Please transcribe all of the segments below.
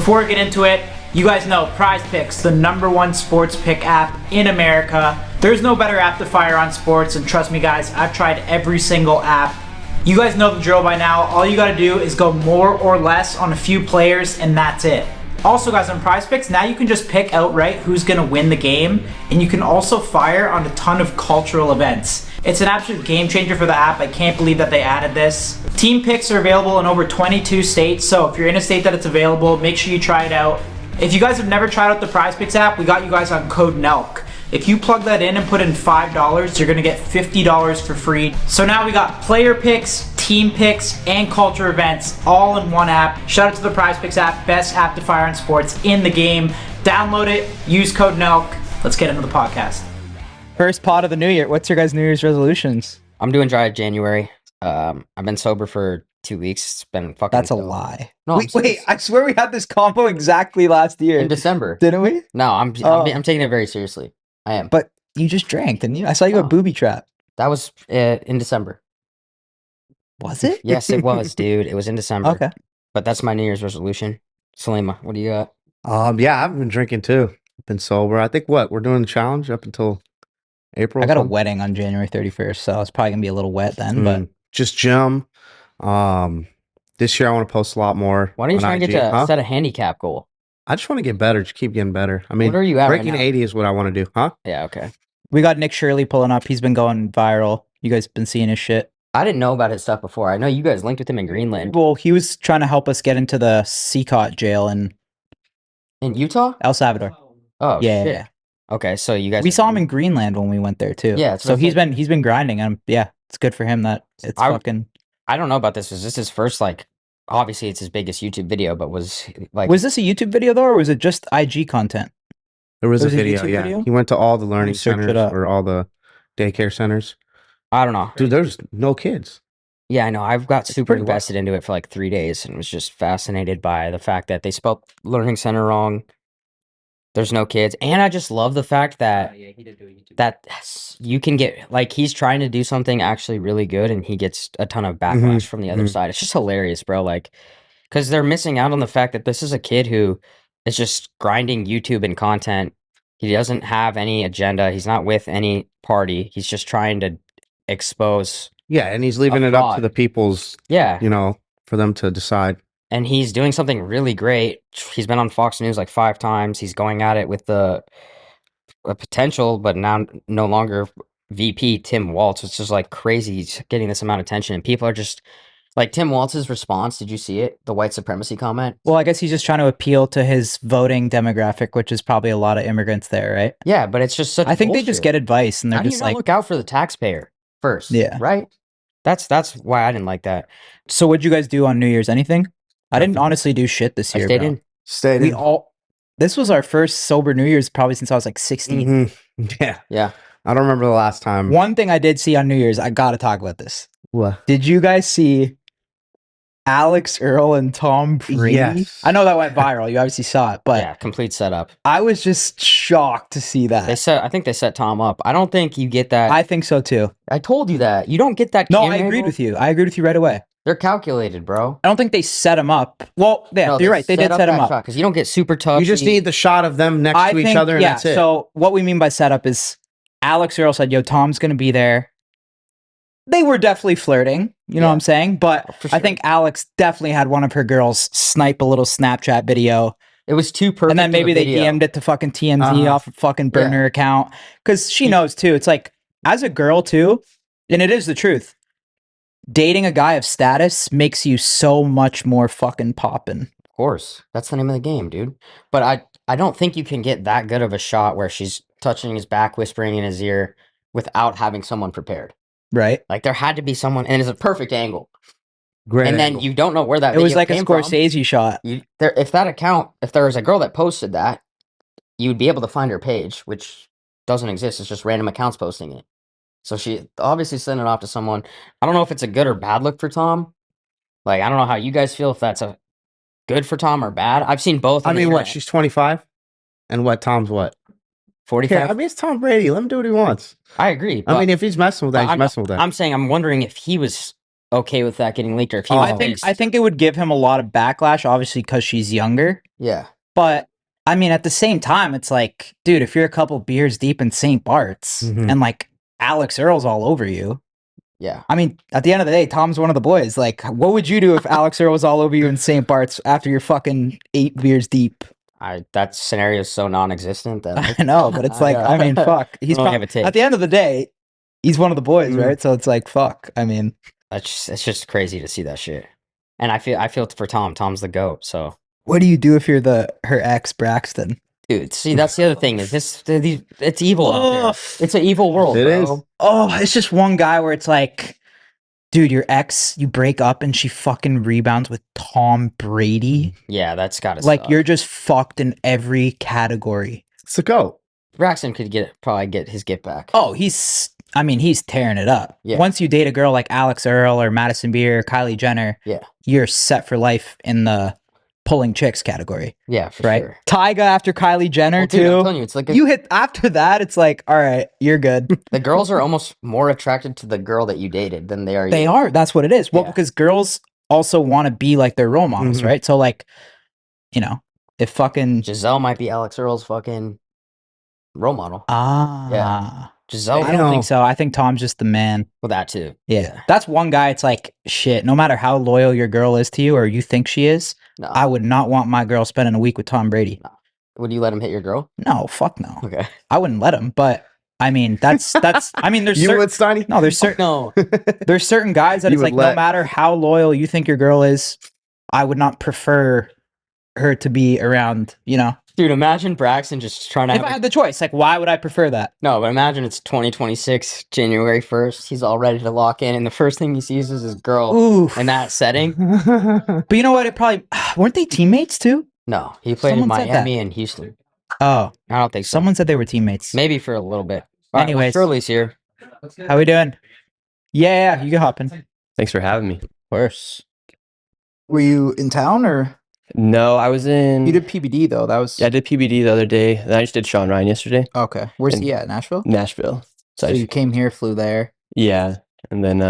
Before we get into it, you guys know Prize Picks, the #1 sports pick app in America. There's no better app to fire on sports, and trust me guys, I've tried every single app. You guys know the drill by now. All you gotta do is go more or less on a few players, and that's it. Also guys, on Prize Picks, now you can just pick outright who's gonna win the game, and you can also fire on a ton of cultural events. It's an absolute game changer for the app. I can't believe that they added this. Team picks are available in over 22 states, so if you're in a state that it's available, make sure you try it out. If you guys have never tried out the Prize Picks app, we got you guys on code NELK. If you plug that in and put in $5, you're gonna get $50 for free. So now we got player picks, team picks, and culture events all in one app. Shout out to the Prize Picks app, best app to fire on sports in the game. Download it, use code NELK. Let's get into the podcast. First pod of the new year. What's your guys' New Year's resolutions? I'm doing dry January. I've been sober for 2 weeks. It's been fucking. That's a lie. No, wait, I swear we had this combo exactly last year. in December. Didn't we? No, I'm taking it very seriously. I am. But you just drank, didn't you? I saw you at Booby Trap. That was in December. Was it? Yes, it was, dude. It was in December. Okay. But that's my New Year's resolution. Salima, what do you got? Yeah, I've been drinking too. Been sober. I think we're doing the challenge up until April. I got a wedding on January 31st, so it's probably gonna be a little wet then. But just gym. This year I want to post a lot more. Why don't you try and get to set a handicap goal? I just want to get better. Just keep getting better. I mean, what are you at breaking right now? 80 is what I want to do, huh? Yeah, okay. we got Nick Shirley pulling up. He's been going viral. You guys been seeing his shit. I didn't know about his stuff before. I know you guys linked with him in Greenland. Well, he was trying to help us get into the CCOT jail in Utah? El Salvador. Oh, Yeah, shit. yeah. Okay, so you guys... We saw him in Greenland when we went there too. Yeah, that's so what I he's been grinding, and yeah, it's good for him that it's fucking. I don't know about this. Was this his first, like... Obviously, it's his biggest YouTube video, but was, like... Was this a YouTube video though, or was it just IG content? There was a a video, YouTube yeah. video? He went to all the learning search it centers up. or all the daycare centers. I don't know. Dude, there's no kids. Yeah, I know. I've got super pretty wild. invested into it for like 3 days and was just fascinated by the fact that they spelled learning center wrong. There's no kids. And I just love the fact that that you can get, like, he's trying to do something actually really good and he gets a ton of backlash from the other side. It's just hilarious, bro. Like, because they're missing out on the fact that this is a kid who is just grinding YouTube and content. He doesn't have any agenda. He's not with any party. He's just trying to expose. Yeah, and he's leaving it up to the people's, Yeah. for them to decide. And he's doing something really great. He's been on Fox News like 5 times. He's going at it with the potential, but now no longer VP Tim Walz. It's just like crazy. He's getting this amount of attention, and people are just like Tim Walz's response. Did you see it? The white supremacy comment. Well, I guess he's just trying to appeal to his voting demographic, which is probably a lot of immigrants there, right? Yeah, but it's just such. I think they just bullshit. get advice and they're How do you just not like, look out for the taxpayer first? Yeah. Right. That's why I didn't like that. So what'd you guys do on New Year's? Anything? I didn't honestly do shit this I year. stayed bro. in. Stayed We in. all. This was our first sober New Year's probably since I was like 16. Yeah. Yeah. I don't remember the last time. One thing I did see on New Year's, I gotta talk about this. What? Did you guys see Alex Earl and Tom Brady? Yes. I know that went viral. You obviously saw it, but Yeah. Complete setup. I was just shocked to see that. I think they set Tom up. I don't think you get that. I think so too. I told you that. You don't get that. No, I camera agreed angle. with you. I agreed with you right away. They're calculated, bro. I don't think they set him up. Well, yeah, No, you're right. They did set him up. because you don't get super tough. You just need the shot of them next I to each think, other, and yeah. that's it. So what we mean by setup is Alex Earl said, "Yo, Tom's gonna be there." They were definitely flirting. You know what I'm saying? But For I sure. think Alex definitely had one of her girls snipe a little Snapchat video. It was too perfect. And then maybe of a they video. DM'd it to fucking TMZ off a fucking burner account. Because she knows too. It's like, as a girl too, and it is the truth, dating a guy of status makes you so much more fucking poppin'. Of course, that's the name of the game, dude. But I don't think you can get that good of a shot where she's touching his back, whispering in his ear, without having someone prepared. Right? Like there had to be someone, and it's a perfect angle. Great. And then you don't know where that It was video like a came from. Scorsese shot. If there was a girl that posted that, you would be able to find her page, which doesn't exist. It's just random accounts posting it. So she obviously sent it off to someone. I don't know if it's a good or bad look for Tom. Like, I don't know how you guys feel, if that's a good for Tom or bad. I've seen both. I on the mean, what? internet. She's 25, and what? Tom's what? 45. Yeah, I mean, it's Tom Brady. Let him do what he wants. I agree. I mean, if he's messing with that, he's messing with that. I'm saying, I'm wondering if he was okay with that getting leaked, or if he Oh, was I think it would give him a lot of backlash, obviously because she's younger. Yeah. But I mean, at the same time, it's like, dude, if you're a couple beers deep in St. Bart's Mhm. and like Alex Earl's all over you, Yeah. I mean, at the end of the day, Tom's one of the boys. Like, what would you do if Alex Earl was all over you in St. Bart's after you're fucking 8 beers deep? That scenario is so non-existent that I know, but it's like, I mean, fuck. He's only have a take. at the end of the day, he's one of the boys, Mm. right? So it's like, fuck. I mean, it's just crazy to see that shit. And I feel for Tom. Tom's the GOAT. So, what do you do if you're her ex Braxton? dude, see, that's the other thing is it's evil out there. Ugh. It's an evil world. It bro. is. Oh, it's just one guy where it's like, dude, your ex, you break up and she fucking rebounds with Tom Brady. Yeah, that's gotta Like, suck. you're just fucked in every category. It's a go. Braxton could probably get his get back. Oh, he's tearing it up. Yeah. Once you date a girl like Alex Earl or Madison Beer, Kylie Jenner, Yeah. you're set for life in the pulling chicks category, Yeah, for right? sure. Tyga after Kylie Jenner Well, dude, I'm too. telling you, it's like You hit after that, it's like, all right, you're good. the girls are almost more attracted to the girl that you dated than they are. They you. are. That's what it is. Well, Yeah. because girls also want to be like their role models, Mhm. right? So like, you know, if fucking Giselle might be Alex Earl's fucking role model. Giselle, I don't think so. I think Tom's just the man. well, that too. Yeah. That's one guy. It's like, shit, no matter how loyal your girl is to you or you think she is, No. I would not want my girl spending a week with Tom Brady. Would you let him hit your girl? No, fuck no. Okay. I wouldn't let him, but I mean, that's, I mean, there's You certain, would, Steiny? no, there's certain, No. there's certain guys that You it's would like, no let- matter how loyal you think your girl is, I would not prefer her to be around, you know, Dude, imagine Braxton just trying to if I had the choice, like, why would I prefer that? No, but imagine it's 2026, January 1st. He's all ready to lock in, and the first thing he sees is his girl Ooh. in that setting. But you know what? It probably, weren't they teammates too? No, he played in Someone said that. Miami and Houston. Oh, I don't think so. someone said they were teammates. Maybe for a little bit. All right, well, Anyways. Shirley's here. How we doing? Yeah, you can hop in. Of Thanks for having me. course. Were you in town or? No, I was in. You did PBD though. That was Yeah, I did PBD the other day. Then I just did Sean Ryan yesterday, okay. Where's And- he at? Nashville. Nashville. So I you just- came here, flew there. yeah, and then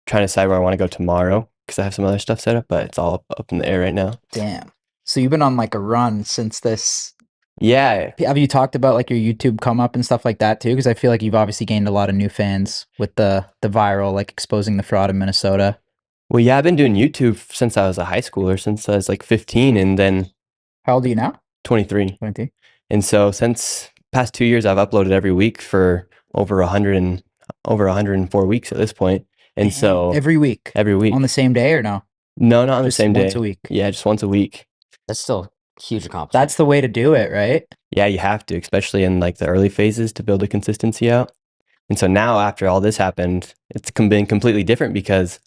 trying to decide where I want to go tomorrow because I have some other stuff set up, but it's all up in the air right now. Damn. So you've been on like a run since this. Yeah, Have you talked about like your YouTube come up and stuff like that too? Because I feel like you've obviously gained a lot of new fans with the viral like exposing the fraud in Minnesota. well, yeah, I've been doing YouTube since I was a high schooler, since I was like 15, and then How old are you now? 23. 20. And so since past 2 years, I've uploaded every week for over 104 weeks at this point. And so Every week every week, on the same day or no? no, not on the Just same day. once a week. Yeah, just once a week. That's still a huge accomplishment. That's the way to do it, right? Yeah, you have to, especially in like the early phases to build a consistency out. And so now after all this happened, it's been completely different because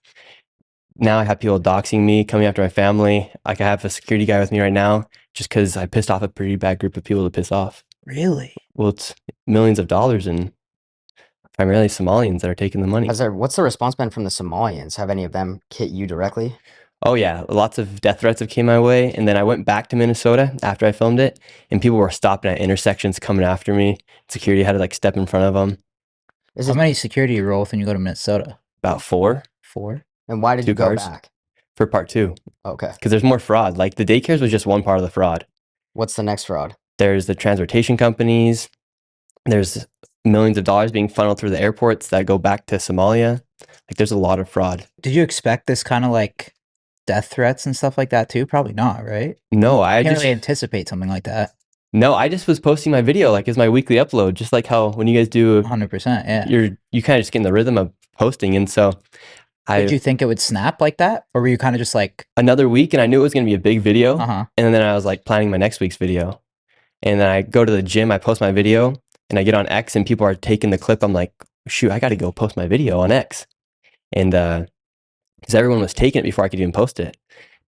now I have people doxing me, coming after my family. Like I have a security guy with me right now just because I pissed off a pretty bad group of people to piss off. Really? Well, it's millions of dollars and primarily Somalians that are taking the money. What's the response been from the Somalians? Have any of them hit you directly? Oh yeah, lots of death threats have came my way, and then I went back to Minnesota after I filmed it, and people were stopping at intersections, coming after me. Security had to like step in front of them. Is How it, many security you roll with when you go to Minnesota? About 4 4? and why did you 2 go cars. back? for part 2 Okay. because there's more fraud. Like the daycares was just one part of the fraud. What's the next fraud? There's the transportation companies. There's millions of dollars being funneled through the airports that go back to Somalia. Like there's a lot of fraud. Did you expect this kind of like death threats and stuff like that too? Probably not, right? No, I I can't just really anticipate something like that. no, I just was posting my video like as my weekly upload, just like how when you guys do 100%. Yeah. you kind of just get in the rhythm of posting. And so Did you think it would snap like that? Or were you kind of just like, another week and I knew it was going to be a big video. uh-huh. And then I was like planning my next week's video. And then I go to the gym, I post my video, and I get on X and people are taking the clip. I'm like, shoot, I got to go post my video on X. And because everyone was taking it before I could even post it.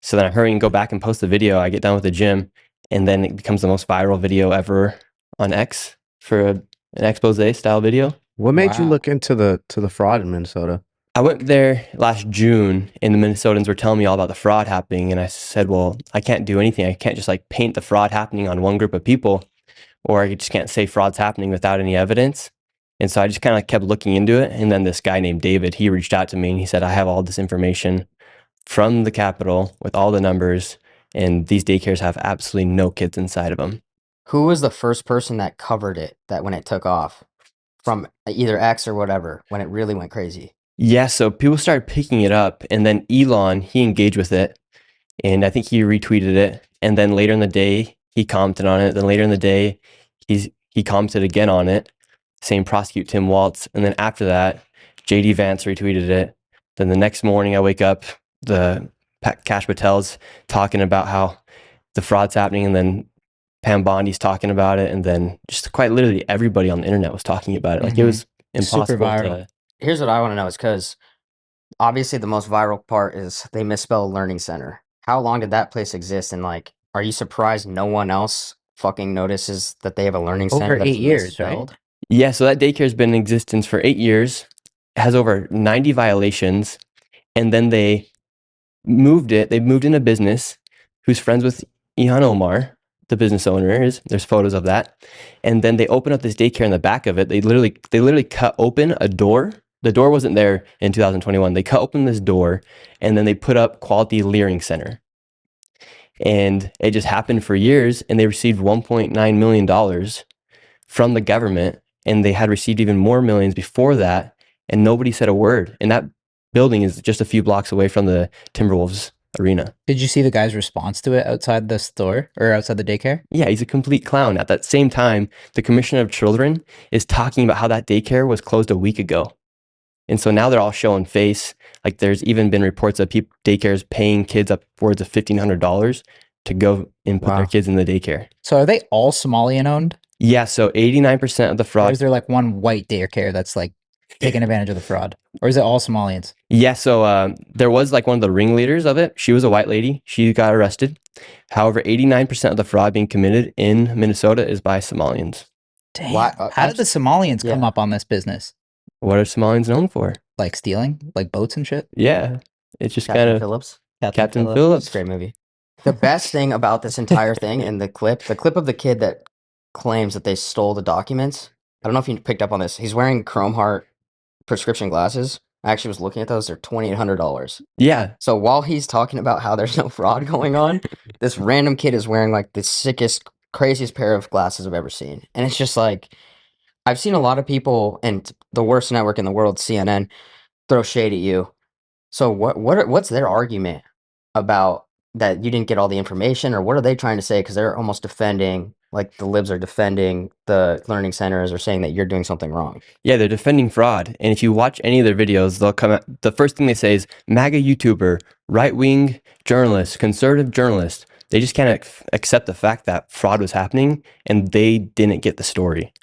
So then I hurry and go back and post the video. I get done with the gym, and then it becomes the most viral video ever on X for an expose style video. What made you Wow. look into the fraud in Minnesota? I went there last June and the Minnesotans were telling me all about the fraud happening. And I said, well, I can't do anything. I can't just like paint the fraud happening on one group of people, or I just can't say fraud's happening without any evidence. And so I just kind of like kept looking into it. And then this guy named David, he reached out to me and he said, I have all this information from the Capitol with all the numbers. and these daycares have absolutely no kids inside of them. Who was the first person that covered it that when it took off from either X or whatever, when it really went crazy? Yeah, so people started picking it up, and then Elon, he engaged with it, and I think he retweeted it, and then later in the day, he commented on it. Then later in the day, he commented again on it, saying prosecute Tim Walz, and then after that, JD Vance retweeted it. Then the next morning, I wake up, the Cash Patel's talking about how the fraud's happening, and then Pam Bondi's talking about it, and then just quite literally everybody on the internet was talking about it. Like it was impossible viral. to. Here's what I want to know is because obviously the most viral part is they misspell learning center. How long did that place exist? And like, are you surprised no one else fucking notices that they have a learning center? Over that's 8 years, misspelled? right? Yeah, so that daycare has been in existence for 8 years, has over 90 violations, and then they moved it. They moved in a business who's friends with Ihan Omar, the business owner is. There's photos of that, and then they opened up this daycare in the back of it. They literally cut open a door. The door wasn't there in 2021. They cut open this door, and then they put up Quality Learning Center, and it just happened for years. And they received $1.9 million from the government, and they had received even more millions before that, and nobody said a word. And that building is just a few blocks away from the Timberwolves arena. Did you see the guy's response to it outside the store or outside the daycare? Yeah, he's a complete clown. At that same time, the Commissioner of Children is talking about how that daycare was closed a week ago. And so now they're all showing face. Like there's even been reports of daycares paying kids upwards of $1,500 to go and put their kids in the daycare. So are they all Somalian owned? Yeah, so 89% of the Or fraud. is there like one white daycare that's like taking advantage of the fraud? Or is it all Somalians? Yeah, so there was like one of the ringleaders of it. She was a white lady. She got arrested. However, 89% of the fraud being committed in Minnesota is by Somalians. Damn. Why- How did the Somalians come yeah. up on this business? What are Somalians known for? Like stealing? Like boats and shit? Yeah, it's just Captain kind of Phillips. Captain It's Phillips. a great movie. The best thing about this entire thing and the clip of the kid that claims that they stole the documents. I don't know if you picked up on this. He's wearing Chrome Heart prescription glasses. I actually was looking at those. They're $2,800. Yeah, So while he's talking about how there's no fraud going on, this random kid is wearing like the sickest, craziest pair of glasses I've ever seen. And it's just like, I've seen a lot of people, and the worst network in the world, CNN, throw shade at you. So what's their argument about that you didn't get all the information, or what are they trying to say? Because they're almost defending, like the libs are defending the learning centers or saying that you're doing something wrong. yeah, they're defending fraud. And if you watch any of their videos, they'll come out, the first thing they say is MAGA YouTuber, right-wing journalist, conservative journalist. They just can't accept the fact that fraud was happening and they didn't get the story.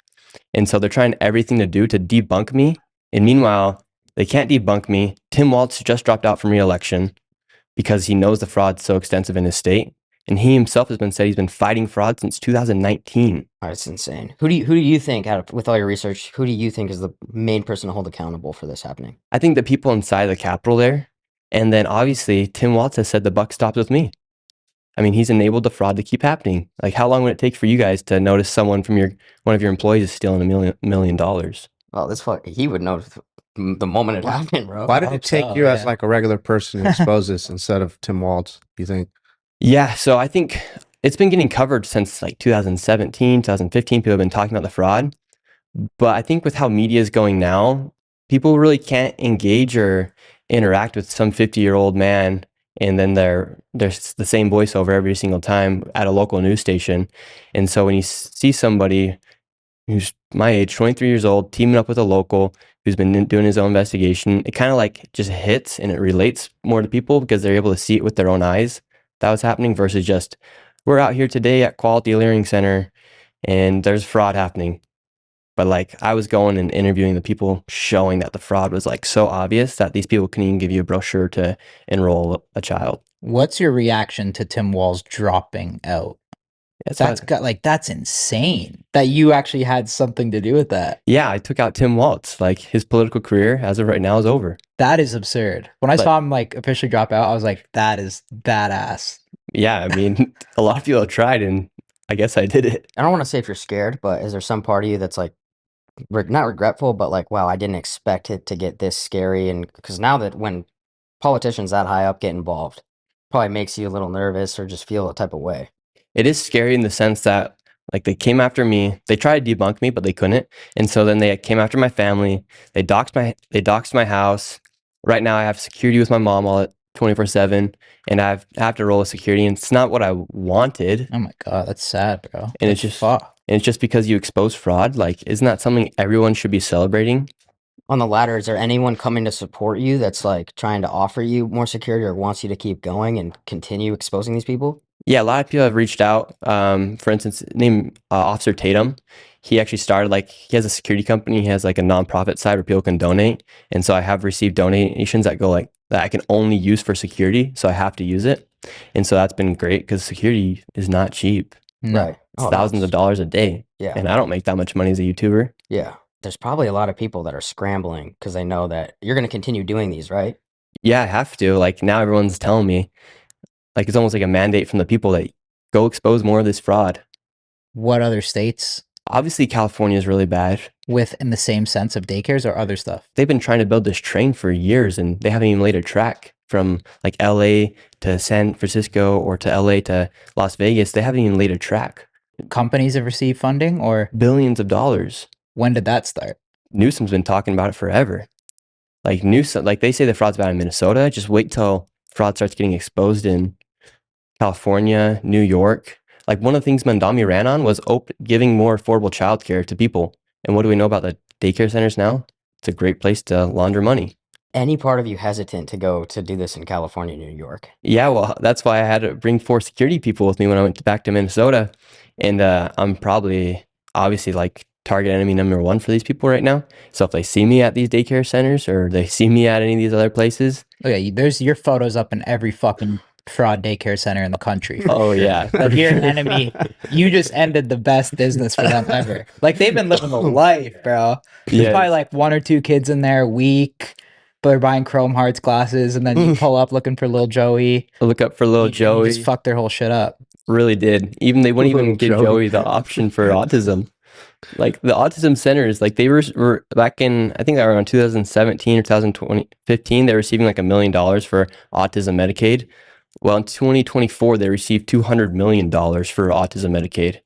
And so they're trying everything to do to debunk me. And meanwhile, they can't debunk me. Tim Walz just dropped out from re-election because he knows the fraud's so extensive in his state. And he himself has said he's been fighting fraud since 2019. That's insane. Who do you think, with all your research, who do you think is the main person to hold accountable for this happening? I think the people inside the Capitol there, and then obviously Tim Walz has said the buck stops with me. I mean, he's enabled the fraud to keep happening. Like, how long would it take for you guys to notice someone from one of your employees is stealing $1 million? Well, he would know the moment it happened, bro. Why did hope it take so, you as yeah. like a regular person to expose this instead of Tim Walz? You think? Yeah, so I think it's been getting covered since like 2017, 2015. People have been talking about the fraud. But I think with how media is going now, people really can't engage or interact with some 50-year-old man and then there's the same voiceover every single time at a local news station. And so when you see somebody who's my age, 23 years old, teaming up with a local who's been doing his own investigation, it kind of like just hits and it relates more to people because they're able to see it with their own eyes. That was happening versus just, we're out here today at Quality Learning Center and there's fraud happening. But like I was going and interviewing the people showing that the fraud was like so obvious that these people couldn't even give you a brochure to enroll a child. What's your reaction to Tim Walz dropping out? That's insane that you actually had something to do with that. Yeah, I took out Tim Walz. Like his political career as of right now is over. That is absurd. When I saw him like officially drop out, I was like, that is badass. Yeah, I mean, a lot of people have tried and I guess I did it. I don't want to say if you're scared, but is there some part of you that's like, not regretful, but like, wow, I didn't expect it to get this scary? And because now that when politicians that high up get involved, Probably makes you a little nervous or just feel a type of way. It is scary in the sense that like they came after me. They tried to debunk me, but they couldn't. And so then they came after my family. They doxed my house. Right now I have security with my mom all at 24/7, and I have to roll with security, and it's not what I wanted. Oh my god, that's sad, bro. And That's fuck. and it's just because you expose fraud. Like, isn't that something everyone should be celebrating? On the ladder, is there anyone coming to support you that's like trying to offer you more security or wants you to keep going and continue exposing these people? Yeah, a lot of people have reached out. For instance, named Officer Tatum. He actually started he has a security company. He has like a nonprofit side where people can donate, and so I have received donations that go like that I can only use for security, so I have to use it, and so that's been great because security is not cheap. No. Right. It's thousands of dollars a day, Yeah. and I don't make that much money as a YouTuber. Yeah. There's probably a lot of people that are scrambling because they know that you're going to continue doing these, right? Yeah, I have to. Like now, everyone's telling me, like it's almost like a mandate from the people that go expose more of this fraud. What other states Obviously, California is really bad. with in the same sense of daycares or other stuff? They've been trying to build this train for years, and they haven't even laid a track from like LA to San Francisco or to LA to Las Vegas. They haven't even laid a track. Companies have received funding, or Billions of dollars. when did that start? Newsom's been talking about it forever. Like Newsom, like they say the fraud's bad in Minnesota. Just wait till fraud starts getting exposed in California, New York. Like one of the things Mandami ran on was giving more affordable childcare to people. And what do we know about the daycare centers now? It's a great place to launder money. Any part of you hesitant to go to do this in California, New York? Yeah, well, that's why I had to bring 4 security people with me when I went back to Minnesota. And I'm probably obviously like target enemy number 1 for these people right now. So if they see me at these daycare centers or they see me at any of these other places. Okay, there's your photos up in every fucking fraud daycare center in the country. Oh, yeah. Like you're an enemy. You just ended the best business for them ever. Like they've been living the life, bro. There's Yeah. probably like 1 or 2 kids in there a week. But they're buying Chrome Hearts glasses, and then you pull up looking for little Joey. I look up for little You Joey. just fuck their whole shit up. Really did. Even they wouldn't even Little give Joey. Joey the option for autism. Like the autism centers, like they were back in, I think they were around 2017 or 2015, they're receiving like $1 million for autism Medicaid. Well, in 2024, they received $200 million for autism Medicaid.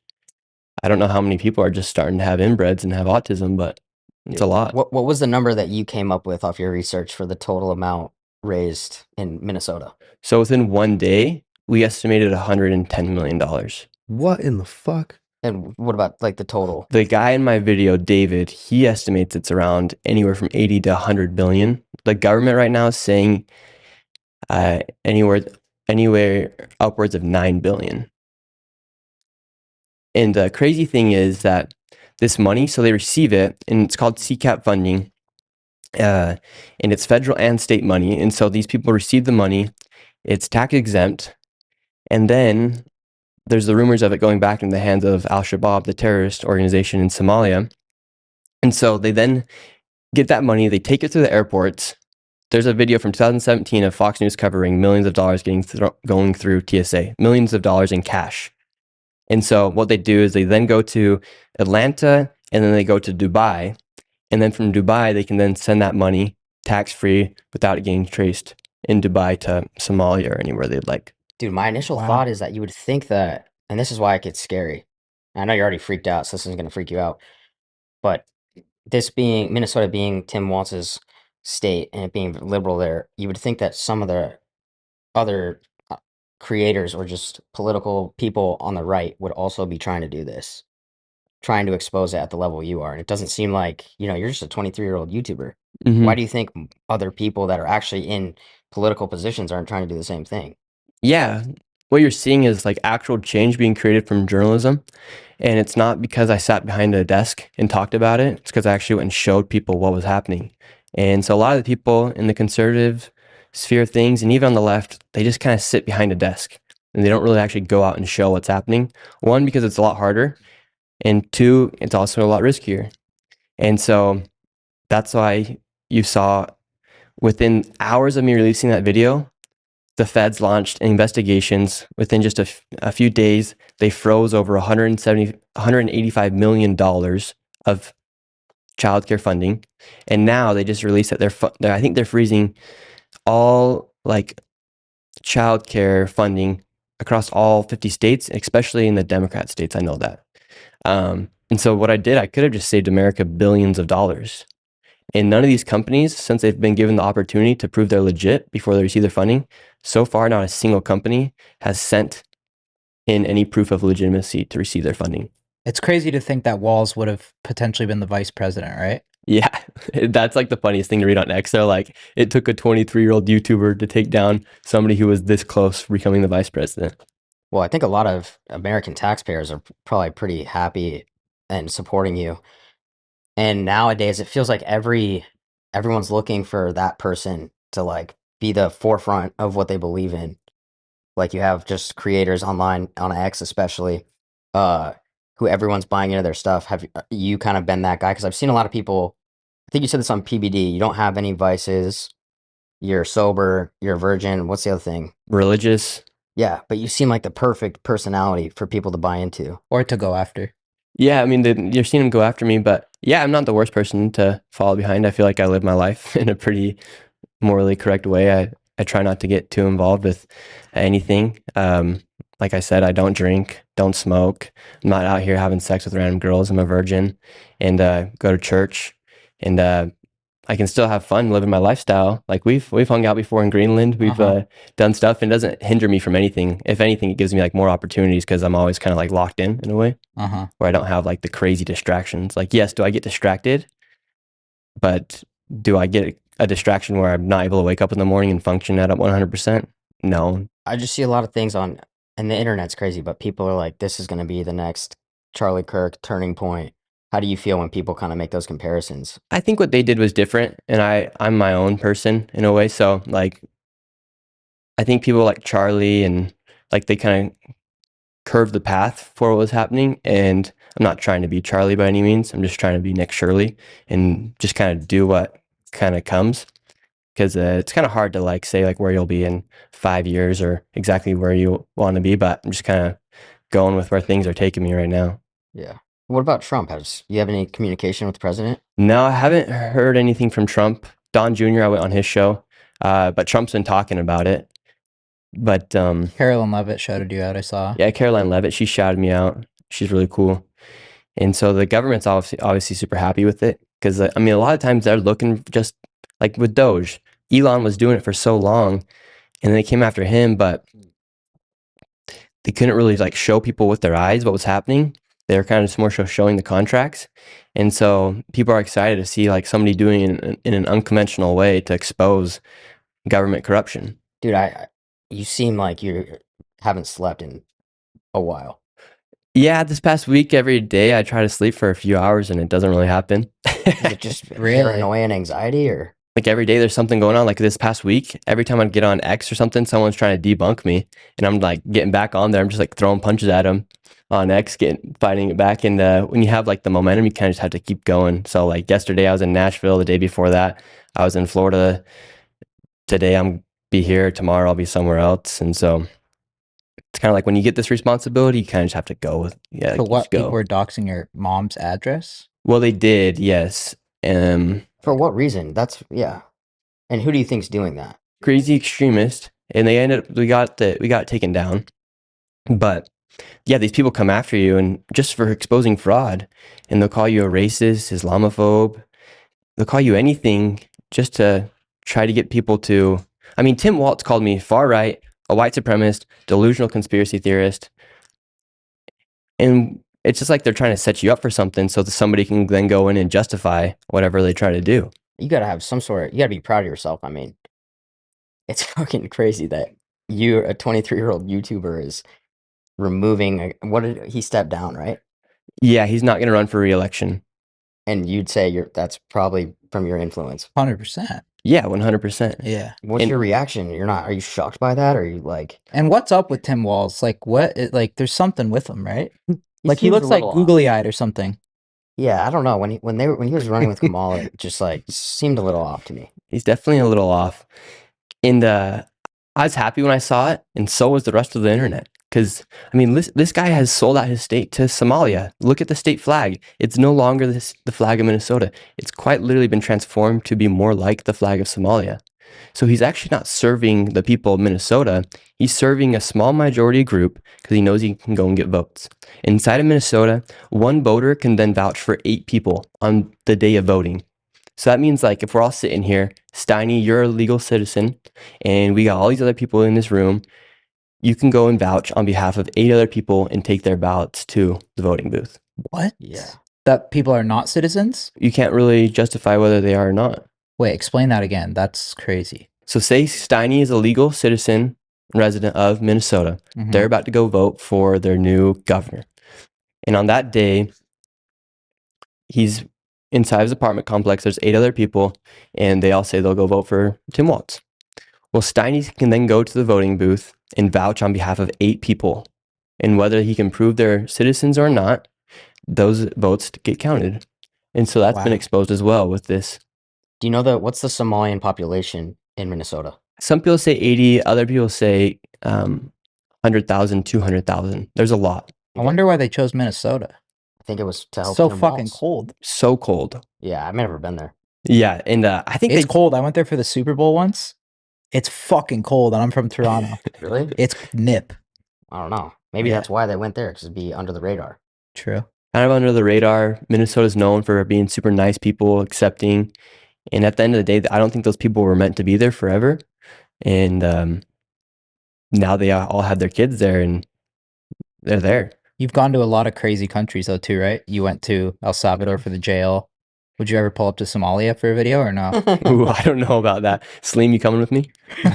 I don't know how many people are just starting to have inbreds and have autism, but it's a lot. What was the number that you came up with off your research for the total amount raised in Minnesota? So within one day, we estimated $110 million. What in the fuck? And what about like the total? The guy in my video, David, he estimates it's around anywhere from 80 to 100 billion. The government right now is saying anywhere upwards of 9 billion. And the crazy thing is that this money, so they receive it, and it's called CCAP funding, and it's federal and state money. And so these people receive the money, it's tax exempt, and then there's the rumors of it going back into the hands of Al-Shabaab, the terrorist organization in Somalia. And so they then get that money, they take it to the airports. There's a video from 2017 of Fox News covering millions of dollars going through TSA, millions of dollars in cash. And so what they do is they then go to Atlanta and then they go to Dubai. And then from Dubai, they can then send that money tax-free without it getting traced in Dubai to Somalia or anywhere they'd like. Dude, my initial Wow. thought is that you would think that, and this is why it gets scary. I know you're already freaked out, so this isn't going to freak you out. But this being Minnesota being Tim Walz's state and it being liberal there, you would think that some of the other creators or just political people on the right would also be trying to do this, trying to expose it at the level you are. And it doesn't seem like, you're just a 23-year-old YouTuber. Mhm. Why do you think other people that are actually in political positions aren't trying to do the same thing? Yeah, what you're seeing is like actual change being created from journalism. And it's not because I sat behind a desk and talked about it. It's because I actually went and showed people what was happening. And so a lot of the people in the conservative sphere of things, and even on the left, they just kind of sit behind a desk and they don't really actually go out and show what's happening. 1, because it's a lot harder. And 2, it's also a lot riskier. And so that's why you saw within hours of me releasing that video, the feds launched investigations. Within just a few days, they froze over $185 million of childcare funding. And now they just released that I think they're freezing all like childcare funding across all 50 states, especially in the Democrat states. I know that. And so what I did, I could have just saved America billions of dollars. And none of these companies, since they've been given the opportunity to prove they're legit before they receive their funding, so far not a single company has sent in any proof of legitimacy to receive their funding. It's crazy to think that Walz would have potentially been the vice president, right? Yeah, that's like the funniest thing to read on X. They're like, it took a 23-year-old YouTuber to take down somebody who was this close to becoming the vice president. Well, I think a lot of American taxpayers are probably pretty happy and supporting you. And nowadays, it feels like everyone's looking for that person to like be the forefront of what they believe in. Like you have just creators online on X, especially, who everyone's buying into their stuff. Have you kind of been that guy? Because I've seen a lot of people. I think you said this on PBD. You don't have any vices. You're sober. You're a virgin. What's the other thing? Religious. Yeah, but you seem like the perfect personality for people to buy into. Or to go after. Yeah, I mean, you're seeing them go after me, but yeah, I'm not the worst person to follow behind. I feel like I live my life in a pretty morally correct way. I try not to get too involved with anything. Like I said, I don't drink, don't smoke. I'm not out here having sex with random girls. I'm a virgin, and go to church, and I can still have fun living my lifestyle. Like we've hung out before in Greenland. We've done stuff, and it doesn't hinder me from anything. If anything, it gives me like more opportunities because I'm always kind of like locked in a way where I don't have like the crazy distractions. Like, yes, do I get distracted? But do I get a distraction where I'm not able to wake up in the morning and function at 100%? No. I just see a lot of things on, and the internet's crazy, but people are like, this is going to be the next Charlie Kirk turning point. How do you feel when people kind of make those comparisons? I think what they did was different, and I'm my own person in a way. So like, I think people like Charlie and like they kind of curved the path for what was happening. And I'm not trying to be Charlie by any means. I'm just trying to be Nick Shirley and just kind of do what kind of comes. Because it's kind of hard to like say like where you'll be in 5 years or exactly where you want to be. But I'm just kind of going with where things are taking me right now. Yeah. What about Trump? You have any communication with the president? No, I haven't heard anything from Trump. Don Jr., I went on his show, but Trump's been talking about it. But Carolyn Levitt shouted you out, I saw. Yeah, Caroline Levitt, she shouted me out. She's really cool. And so the government's obviously super happy with it because, I mean, a lot of times they're looking just like with Doge. Elon was doing it for so long and then they came after him, but they couldn't really like show people with their eyes what was happening. They were kind of more showing the contracts. And so people are excited to see like somebody doing it in an unconventional way to expose government corruption. Dude, you seem like you haven't slept in a while. Yeah, this past week, every day I try to sleep for a few hours and it doesn't really happen. Is it just paranoia and anxiety, or? Like every day there's something going on. Like this past week, every time I'd get on X or something, someone's trying to debunk me and I'm like getting back on there. I'm just like throwing punches at them on X, fighting it back. And when you have like the momentum, you kind of just have to keep going. So like yesterday I was in Nashville. The day before that, I was in Florida. Today I'm be here. Tomorrow I'll be somewhere else. And so it's kind of like when you get this responsibility, you kind of just have to go with, yeah. So what, people were doxing your mom's address? Well, they did, yes. For what reason? Yeah. And who do you think's doing that? Crazy extremist. And they we got it taken down. But yeah, these people come after you and just for exposing fraud, and they'll call you a racist, Islamophobe. They'll call you anything just to try to get people to, I mean, Tim Walz called me far right, a white supremacist, delusional conspiracy theorist. And it's just like they're trying to set you up for something so that somebody can then go in and justify whatever they try to do. You got to have you got to be proud of yourself. I mean, it's fucking crazy that you're a 23-year-old YouTuber is removing, he stepped down, right? Yeah, he's not going to run for re-election. And you'd say that's probably from your influence. 100%. Yeah, 100%. Yeah. What's your reaction? Are you shocked by that? Or are you like... And what's up with Tim Walz? Like, there's something with him, right? Like, he looks like googly-eyed or something. Yeah, I don't know. When he was running with Kamala, it just like seemed a little off to me. He's definitely a little off. And I was happy when I saw it, and so was the rest of the internet. Because, I mean, this guy has sold out his state to Somalia. Look at the state flag. It's no longer the flag of Minnesota. It's quite literally been transformed to be more like the flag of Somalia. So he's actually not serving the people of Minnesota. He's serving a small majority group because he knows he can go and get votes. Inside of Minnesota, one voter can then vouch for 8 people on the day of voting. So that means like if we're all sitting here, Steiny, you're a legal citizen, and we got all these other people in this room, you can go and vouch on behalf of 8 other people and take their ballots to the voting booth. What? Yeah. That people are not citizens? You can't really justify whether they are or not. Wait, explain that again. That's crazy. So say Steiny is a legal citizen, resident of Minnesota. Mhm. They're about to go vote for their new governor. And on that day, he's inside his apartment complex. There's 8 other people, and they all say they'll go vote for Tim Walz. Well, Steiny can then go to the voting booth and vouch on behalf of 8 people. And whether he can prove they're citizens or not, those votes get counted. And so that's been Wow. exposed as well with this. Do you know what's the Somalian population in Minnesota? Some people say 80, other people say 100,000, 200,000. There's a lot. I wonder why they chose Minnesota. I think it was to help So Tim fucking Walz. cold. So cold. Yeah, I've never been there. Yeah, and I think It's they cold. I went there for the Super Bowl once. It's fucking cold, and I'm from Toronto. Really? It's nip. I don't know. Maybe Yeah. that's why they went there, because it'd be under the radar. True. kind of under the radar. Minnesota's known for being super nice people, accepting. And at the end of the day, I don't think those people were meant to be there forever. And now they all have their kids there and they're there. You've gone to a lot of crazy countries though too, right? You went to El Salvador for the jail. Would you ever pull up to Somalia for a video or no? Ooh, I don't know about that. Saleem, you coming with me?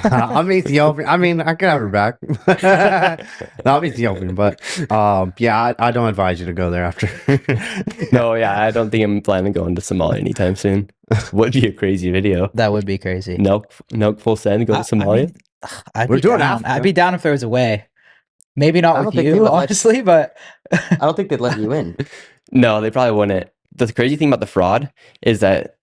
I'm Ethiopian. I mean, I could have her back. No, I'm Ethiopian, but yeah, I don't advise you to go there after. No, yeah, I don't think I'm planning on going to Somalia anytime soon. Would be a crazy video. That would be crazy. Nope, full send, go to Somalia. I'd We're be doing down. Africa. I'd be down if there was a way. Maybe I not don't with think they you, would let- honestly, but I don't think they'd let you in. No, they probably wouldn't. The crazy thing about the fraud is that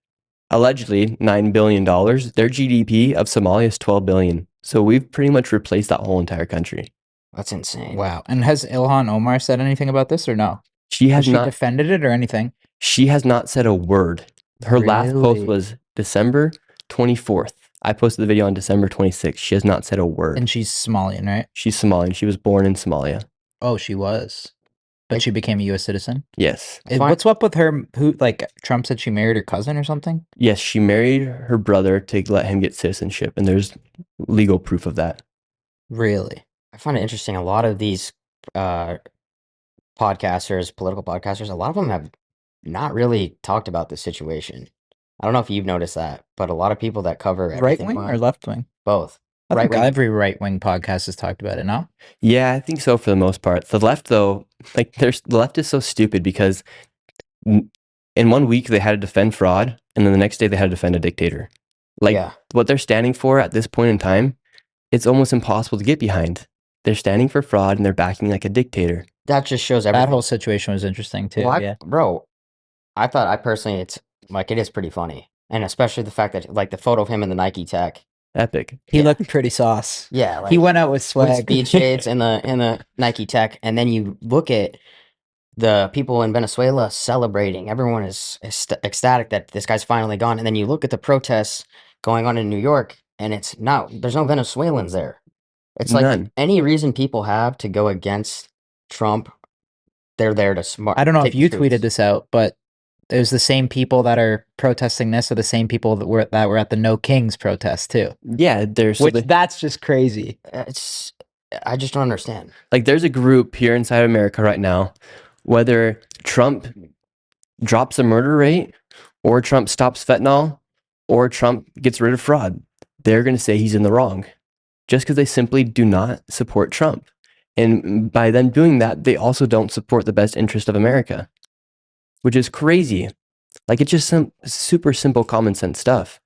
allegedly $9 billion, their GDP of Somalia is 12 billion. So we've pretty much replaced that whole entire country. That's insane. wow. And has Ilhan Omar said anything about this or no? She Has has she not. defended it or anything? She has not said a word. Her last post Really? was December 24th. I posted the video on December 26th. She has not said a word. And she's Somalian, right? She's Somalian. She was born in Somalia. Oh, she was. But she became a U.S. citizen. Yes. Fine. What's up with her? Who, like, Trump said she married her cousin or something? Yes, she married her brother to let him get citizenship, and there's legal proof of that. Really? I find it interesting. A lot of these podcasters, political podcasters, a lot of them have not really talked about this situation. I don't know if you've noticed that, but a lot of people that cover Right everything wing about- or left wing? both. I think Right-wing. every right wing podcast has talked about it, no? Yeah, I think so for the most part. The left, though, like the left is so stupid because in 1 week they had to defend fraud, and then the next day they had to defend a dictator. Like Yeah. what they're standing for at this point in time, it's almost impossible to get behind. They're standing for fraud and they're backing like a dictator. That just shows everything. That whole situation was interesting too. Well, Yeah. Bro, I thought I personally, it's like, it is pretty funny. And especially the fact that, like, the photo of him in the Nike Tech. Epic. He Yeah. looked pretty sauce. Yeah. Like, He went out with with swag. speed shades in the Nike Tech. And then you look at the people in Venezuela celebrating. Everyone is ecstatic that this guy's finally gone. And then you look at the protests going on in New York, and there's no Venezuelans there. It's like None. any reason people have to go against Trump, they're there to smart. I don't know take if you the tweeted troops. this out, but it was the same people that are protesting this are the same people that were at the No Kings protest too. Yeah, there's Which that's just crazy. I just don't understand. like there's a group here inside America right now, whether Trump drops the murder rate or Trump stops fentanyl or Trump gets rid of fraud, they're going to say he's in the wrong just because they simply do not support Trump. And by them doing that, they also don't support the best interest of America, which is crazy. Like it's just some super simple common sense stuff.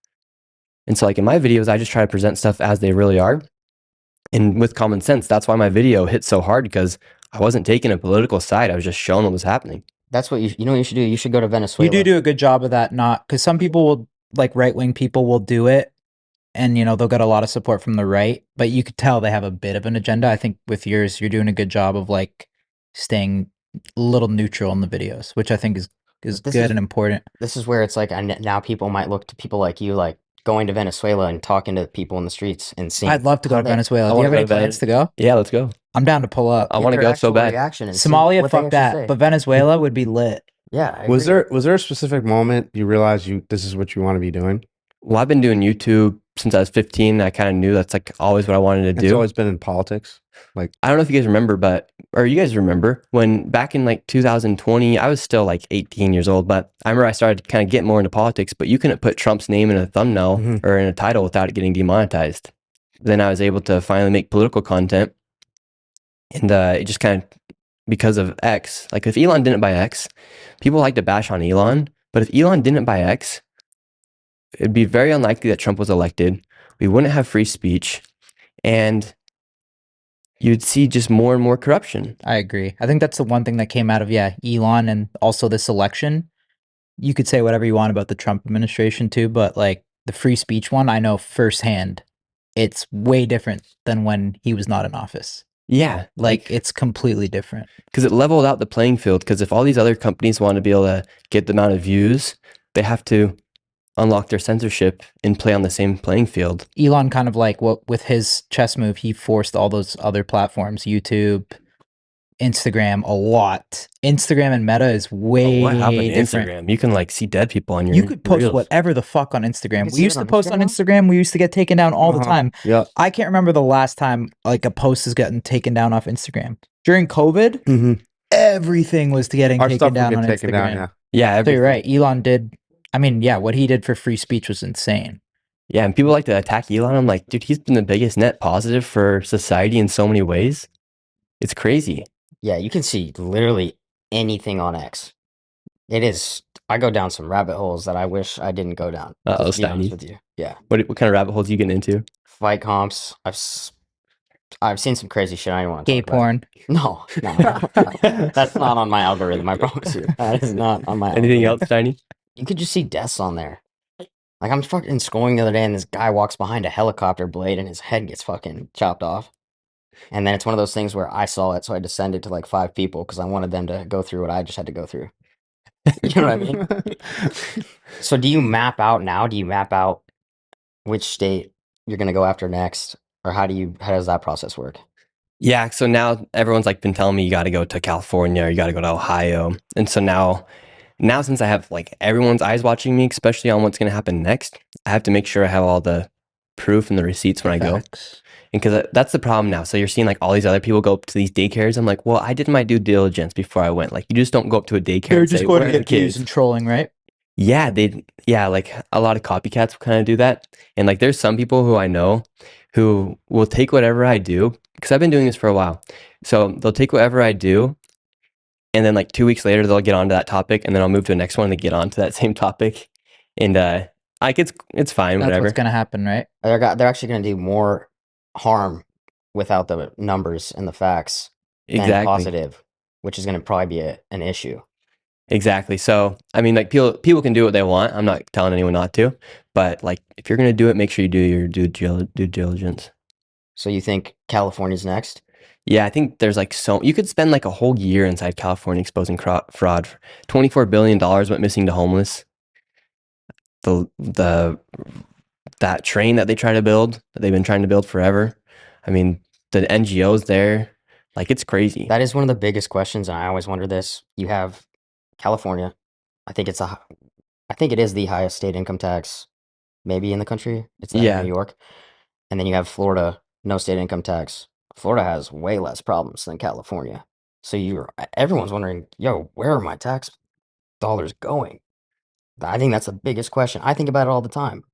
And so like in my videos, I just try to present stuff as they really are. And with common sense, that's why my video hit so hard because I wasn't taking a political side. I was just showing what was happening. That's what you know what you should do. You should go to Venezuela. You do a good job of that, not because some people will, like right wing people will do it and they'll get a lot of support from the right, but you could tell they have a bit of an agenda. I think with yours, you're doing a good job of like staying a little neutral in the videos, which I think is This good is- and important. This is where it's like, and now people might look to people like you, like going to Venezuela and talking to people in the streets and seeing. I'd love to go how to they- Venezuela. I Do you wanna have go any to plans to go? Yeah, let's go. I'm down to pull up. I get want to their go so actual bad. reaction and see Somalia, what they fuck actually that. say. But Venezuela would be lit. Yeah, I Was agree. there a specific moment you realized this is what you want to be doing? Well, I've been doing YouTube since I was 15. I kind of knew that's like always what I wanted to It's do. always been in politics. Like, I don't know if you guys remember, or you guys remember when back in like 2020, I was still like 18 years old, but I remember I started kind of getting more into politics, but you couldn't put Trump's name in a thumbnail Mhm. or in a title without it getting demonetized. Then I was able to finally make political content, and it just kind of, because of X, like if Elon didn't buy X, people like to bash on Elon, but if Elon didn't buy X, it'd be very unlikely that Trump was elected. We wouldn't have free speech, and you'd see just more and more corruption. I agree. I think that's the one thing that came out of, Elon and also this election. You could say whatever you want about the Trump administration too, but like the free speech one, I know firsthand. It's way different than when he was not in office. Yeah, Like it's completely different. because it leveled out the playing field. Because if all these other companies want to be able to get the amount of views, they have to unlock their censorship and play on the same playing field. Elon kind of like what with his chess move, he forced all those other platforms, YouTube, Instagram, a lot. Instagram and Meta is way What happened to different. Instagram? You can like see dead people on your. You could post reels. whatever the fuck on Instagram. can We see used it to on post on Instagram Instagram. We used to get taken down all the Uh-huh. time. yeah. I can't remember the last time like a post is getting taken down off Instagram. During COVID, Mm-hmm. everything was getting Our taken stuff down will on get taken Instagram. down. Yeah. Yeah, So you're everything. right. Elon did. I mean, what he did for free speech was insane. Yeah, and people like to attack Elon. I'm like, dude, he's been the biggest net positive for society in so many ways. It's crazy. Yeah, you can see literally anything on X. It is. I go down some rabbit holes that I wish I didn't go down. Uh-oh, just to be honest Steiny. with you. Yeah, What kind of rabbit holes you getting into? fight comps. I've seen some crazy shit. I don't want to Gay talk about. porn. No, that's not on my algorithm. I promise you, that is not on my. Anything algorithm. else, Tiny? You could just see deaths on there. Like I'm fucking scrolling the other day, and this guy walks behind a helicopter blade, and his head gets fucking chopped off. And then it's one of those things where I saw it, so I had to send it to like 5 people because I wanted them to go through what I just had to go through. You know what I mean? So do you map out now? Do you map out which state you're gonna go after next, or how does that process work? Yeah, so now everyone's like been telling me you got to go to California or you got to go to Ohio. And so now since I have like everyone's eyes watching me, especially on what's going to happen next, I have to make sure I have all the proof and the receipts when I go. Facts. And because that's the problem now. So you're seeing like all these other people go up to these daycares. I'm like, well, I did my due diligence before I went. Like you just don't go up to a daycare. They're and just say, going "Where to are the get views kids?" and trolling, right? Yeah, like a lot of copycats kind of do that. And like there's some people who I know who will take whatever I do because I've been doing this for a while. So they'll take whatever I do and then like 2 weeks later they'll get onto that topic and then I'll move to the next one and they get onto that same topic. And like it's fine, That's whatever. what's gonna happen, right? They're actually gonna do more harm without the numbers and the facts than Exactly. positive, which is gonna probably be an issue. Exactly. So, I mean, like people can do what they want. I'm not telling anyone not to, but like if you're going to do it, make sure you do your due diligence. So you think California's next? Yeah, I think there's like you could spend like a whole year inside California exposing fraud. $24 billion went missing to homeless. That train that they try to build, that they've been trying to build forever. I mean, the NGOs there, like it's crazy. That is one of the biggest questions, and I always wonder this. You have California. I think it is the highest state income tax, maybe in the country. It's that Yeah. in New York, and then you have Florida, no state income tax. Florida has way less problems than California. So everyone's wondering, yo, where are my tax dollars going? I think that's the biggest question. I think about it all the time,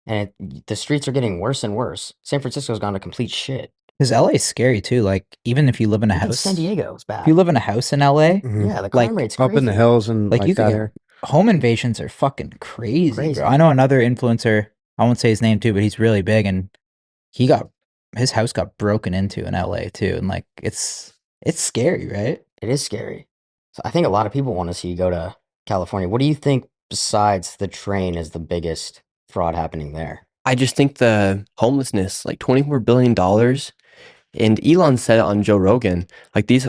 and the streets are getting worse and worse. San Francisco's gone to complete shit. Because LA is scary too. Like even if you live in a Even house, San Diego's bad. if you live in a house in LA, Mhm. Yeah, the crime like, rate's Up in the crazy. hills and Like, like you could that get- area. home invasions are fucking crazy, Crazy. bro. I know another influencer. I won't say his name too, but he's really big, and his house got broken into in LA too, and like it's scary, right? It is scary. So I think a lot of people want to see you go to California. What do you think besides the train is the biggest fraud happening there? I just think the homelessness, like $24 billion. And Elon said it on Joe Rogan, like these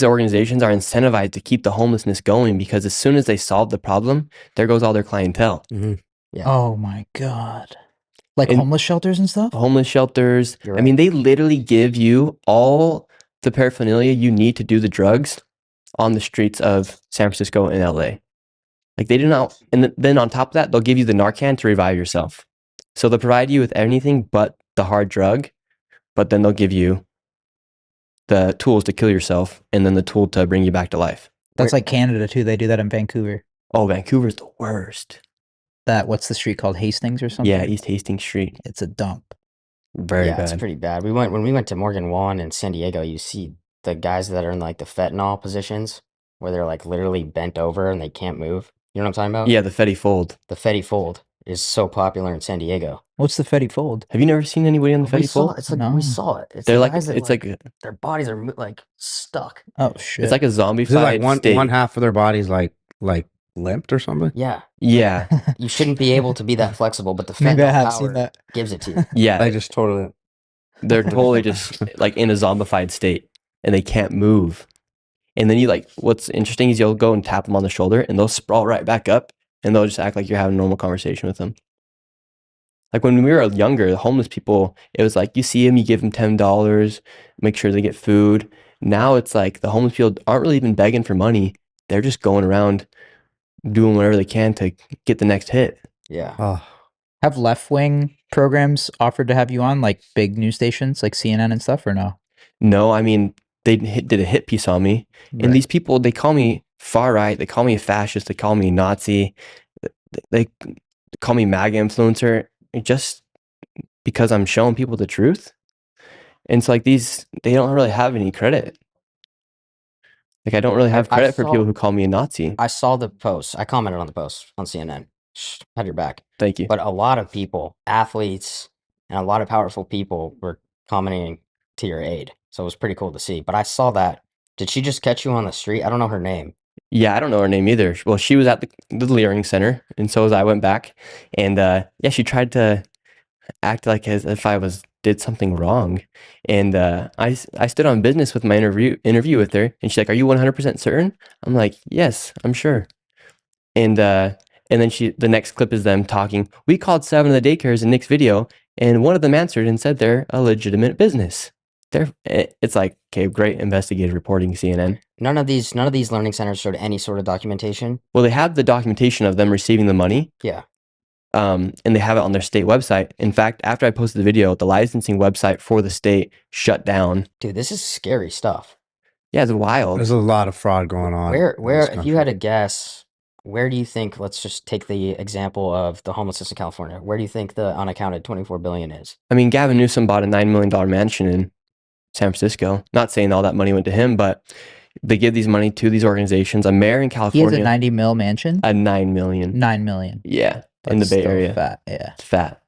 organizations are incentivized to keep the homelessness going because as soon as they solve the problem, there goes all their clientele. Mhm. Yeah. Oh my god. Like And- homeless shelters and stuff? Homeless shelters. You're I mean, right. they literally give you all the paraphernalia you need to do the drugs on the streets of San Francisco and LA. Like they do not, and then on top of that, they'll give you the Narcan to revive yourself. So they'll provide you with anything but the hard drug, but then they'll give you the tools to kill yourself and then the tool to bring you back to life. That's like Canada too. They do that in Vancouver. Oh, Vancouver's the worst. That what's the street called? Hastings or something? Yeah, East Hastings Street. It's a dump. Very Yeah, it's bad. pretty bad. When we went to Morgan Wallen in San Diego, you see the guys that are in like the fentanyl positions where they're like literally bent over and they can't move. You know what I'm talking about? Yeah, the Fetty Fold. The Fetty Fold is so popular in San Diego. What's the Fetty Fold? Have you never seen anybody on the We Fetty saw Fold? it's like No. we saw it. It's They're the like, guys that, it's like, their bodies are like stuck. Oh shit. it's like a Is it like zombified state. one half of their body's like limped or something? Yeah, Yeah, you shouldn't be able to be that flexible, but the Maybe I fentanyl have power seen that. gives it to you. yeah. They just totally. They're totally just like in a zombified state and they can't move. And then you like, what's interesting is you'll go and tap them on the shoulder and they'll sprawl right back up and they'll just act like you're having a normal conversation with them. Like when we were younger, the homeless people, it was like you see them, you give them $10, make sure they get food. Now it's like the homeless people aren't really even begging for money. They're just going around doing whatever they can to get the next hit. Yeah. Oh, Have left wing programs offered to have you on, like big news stations like CNN and stuff, or no? No, I mean, did a hit piece on me. Right. And these people, they call me far right. They call me a fascist. They call me Nazi. They call me MAGA influencer just because I'm showing people the truth. And it's like these, they don't really have any credit. Like I don't really have I credit for saw- people who call me a Nazi. I saw the post. I commented on the post on CNN. Shh, had your back. Thank you. But a lot of people, athletes, and a lot of powerful people were commenting to your aid. So it was pretty cool to see. But I saw that. Did she just catch you on the street? I don't know her name. Yeah, I don't know her name either. Well, she was at the Leering Center, and so was I. Went back, and yeah, she tried to act like as if I did something wrong, and I stood on business with my interview with her, and she's like, "Are you 100% certain?" I'm like, "Yes, I'm sure." And then the next clip is them talking. We called 7 of the daycares in Nick's video, and one of them answered and said they're a legitimate business. It's like, okay, great investigative reporting, CNN. None of these learning centers showed any sort of documentation. Well, they have the documentation of them receiving the money. Yeah. And they have it on their state website. In fact, after I posted the video, the licensing website for the state shut down. Dude, this is scary stuff. Yeah, it's wild. there's a lot of fraud going on. Where in this if you had country. to guess, where do you think, let's just take the example of the homelessness in California. Where do you think the unaccounted 24 billion is? I mean, Gavin Newsom bought a $9 million mansion in San Francisco. Not saying all that money went to him, but they give these money to these organizations. A mayor in He California, has a 90 mil mansion. a 9 million. 9 million. Yeah, in the That's Bay still Area. Fat. Yeah. It's fat.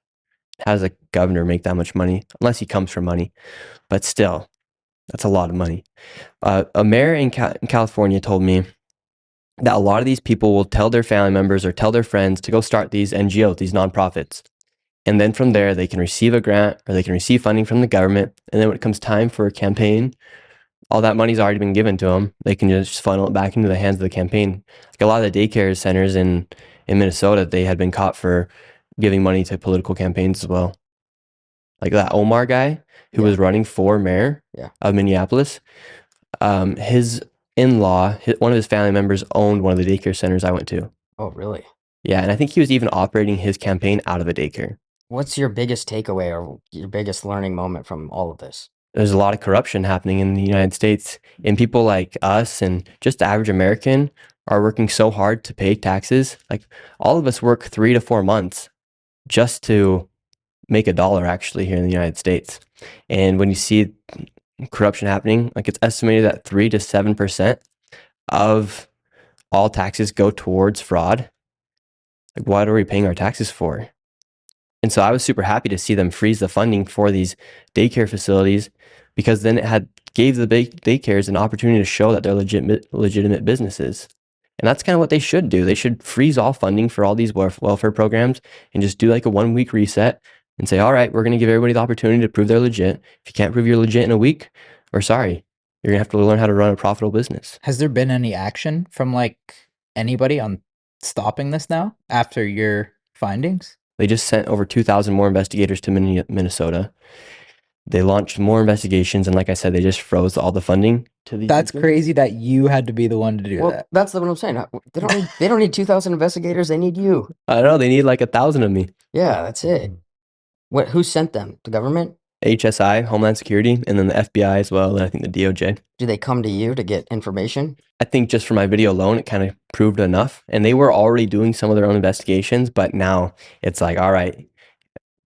How does a governor make that much money? Unless he comes from money. But still, that's a lot of money. A mayor in California told me that a lot of these people will tell their family members or tell their friends to go start these NGOs, these nonprofits. And then from there, they can receive a grant or they can receive funding from the government. And then when it comes time for a campaign, all that money's already been given to them. They can just funnel it back into the hands of the campaign. Like a lot of the daycare centers in Minnesota, they had been caught for giving money to political campaigns as well. Like that Omar guy who Yeah. was running for mayor Yeah. of Minneapolis, his in-law, one of his family members owned one of the daycare centers I went to. Oh, really? Yeah, and I think he was even operating his campaign out of a daycare. What's your biggest takeaway or your biggest learning moment from all of this? There's a lot of corruption happening in the United States, and people like us and just the average American are working so hard to pay taxes. Like all of us work 3 to 4 months just to make $1 actually here in the United States. And when you see corruption happening, like it's estimated that 3 to 7% of all taxes go towards fraud. Like what are we paying our taxes for? And so I was super happy to see them freeze the funding for these daycare facilities because then it gave the daycares an opportunity to show that they're legitimate businesses. And that's kind of what they should do. They should freeze all funding for all these welfare programs and just do like a 1-week reset and say, all right, we're going to give everybody the opportunity to prove they're legit. If you can't prove you're legit in a week, or sorry, you're going to have to learn how to run a profitable business. Has there been any action from like anybody on stopping this now after your findings? They just sent over 2,000 more investigators to Minnesota. They launched more investigations, and like I said, they just froze all the funding to these. That's people. crazy that you had to be the one to do Well, that. that's what I'm saying. They don't need 2,000 investigators. They need you. I don't know. They need like 1,000 of me. Yeah, that's it. Who sent them? The government? HSI, Homeland Security, and then the FBI as well, and I think the DOJ. Do they come to you to get information? I think just for my video alone, it kind of proved enough. And they were already doing some of their own investigations, but now it's like, all right,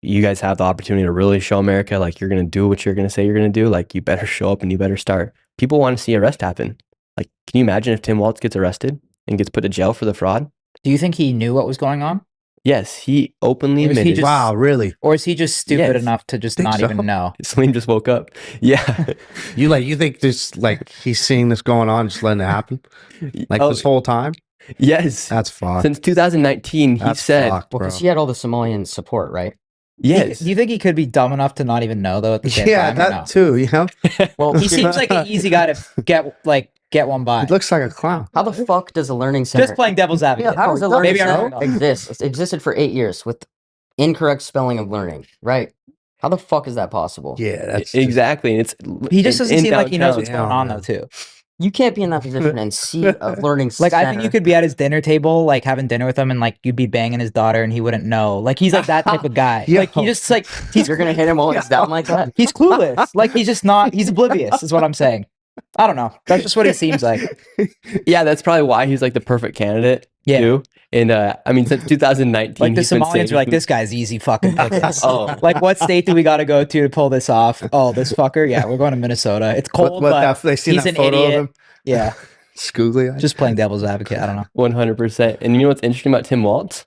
you guys have the opportunity to really show America, like, you're going to do what you're going to say you're going to do. Like, you better show up and you better start. People want to see arrest happen. Like, can you imagine if Tim Walz gets arrested and gets put to jail for the fraud? Do you think he knew what was going on? Yes, he openly Or is he admitted. just- Wow, really? Or is he just stupid Yes. enough to just Think not so. even know? Salim just woke up. Yeah. You think this like he's seeing this going on, just letting it happen? Like Oh, this whole time? yes. That's fucked. Since 2019, he That's said, fucked, Well, bro. because he had all the Somalian support, right? yes. Do you think he could be dumb enough to not even know though at the same Yeah, time? or that no? too. You know, Well, He seems like an easy guy to get one by. he looks like a clown. how the fuck does a learning center? Just playing devil's advocate. How does a learning Maybe I'm center wrong. exist? It's existed for 8 years with incorrect spelling of learning, right? How the fuck is that possible? Yeah, that's Exactly. And it's He just in doesn't seem like he knows downtown. what's going on though too. You can't be in that position and see a learning Like center. I think you could be at his dinner table, like having dinner with him, and like you'd be banging his daughter, and he wouldn't know. Like he's like that type of guy. Yo. Like he just like he's You're gonna hit him while he's down like that. he's clueless. Like he's just not. He's oblivious. Is what I'm saying. I don't know. That's just what he seems like. Yeah, that's probably why he's like the perfect candidate Yeah. too. And I mean, since 2019, Like the he's been Somalians saying are like, he- this guy's easy fucking pickings. Oh. Like what state do we got to go to pull this off? Oh, this fucker. Yeah, we're going to Minnesota. It's cold, but they seen he's that an photo idiot. of him? yeah, Scoogly eyes. just playing devil's advocate. I don't know. 100%. And you know what's interesting about Tim Walz?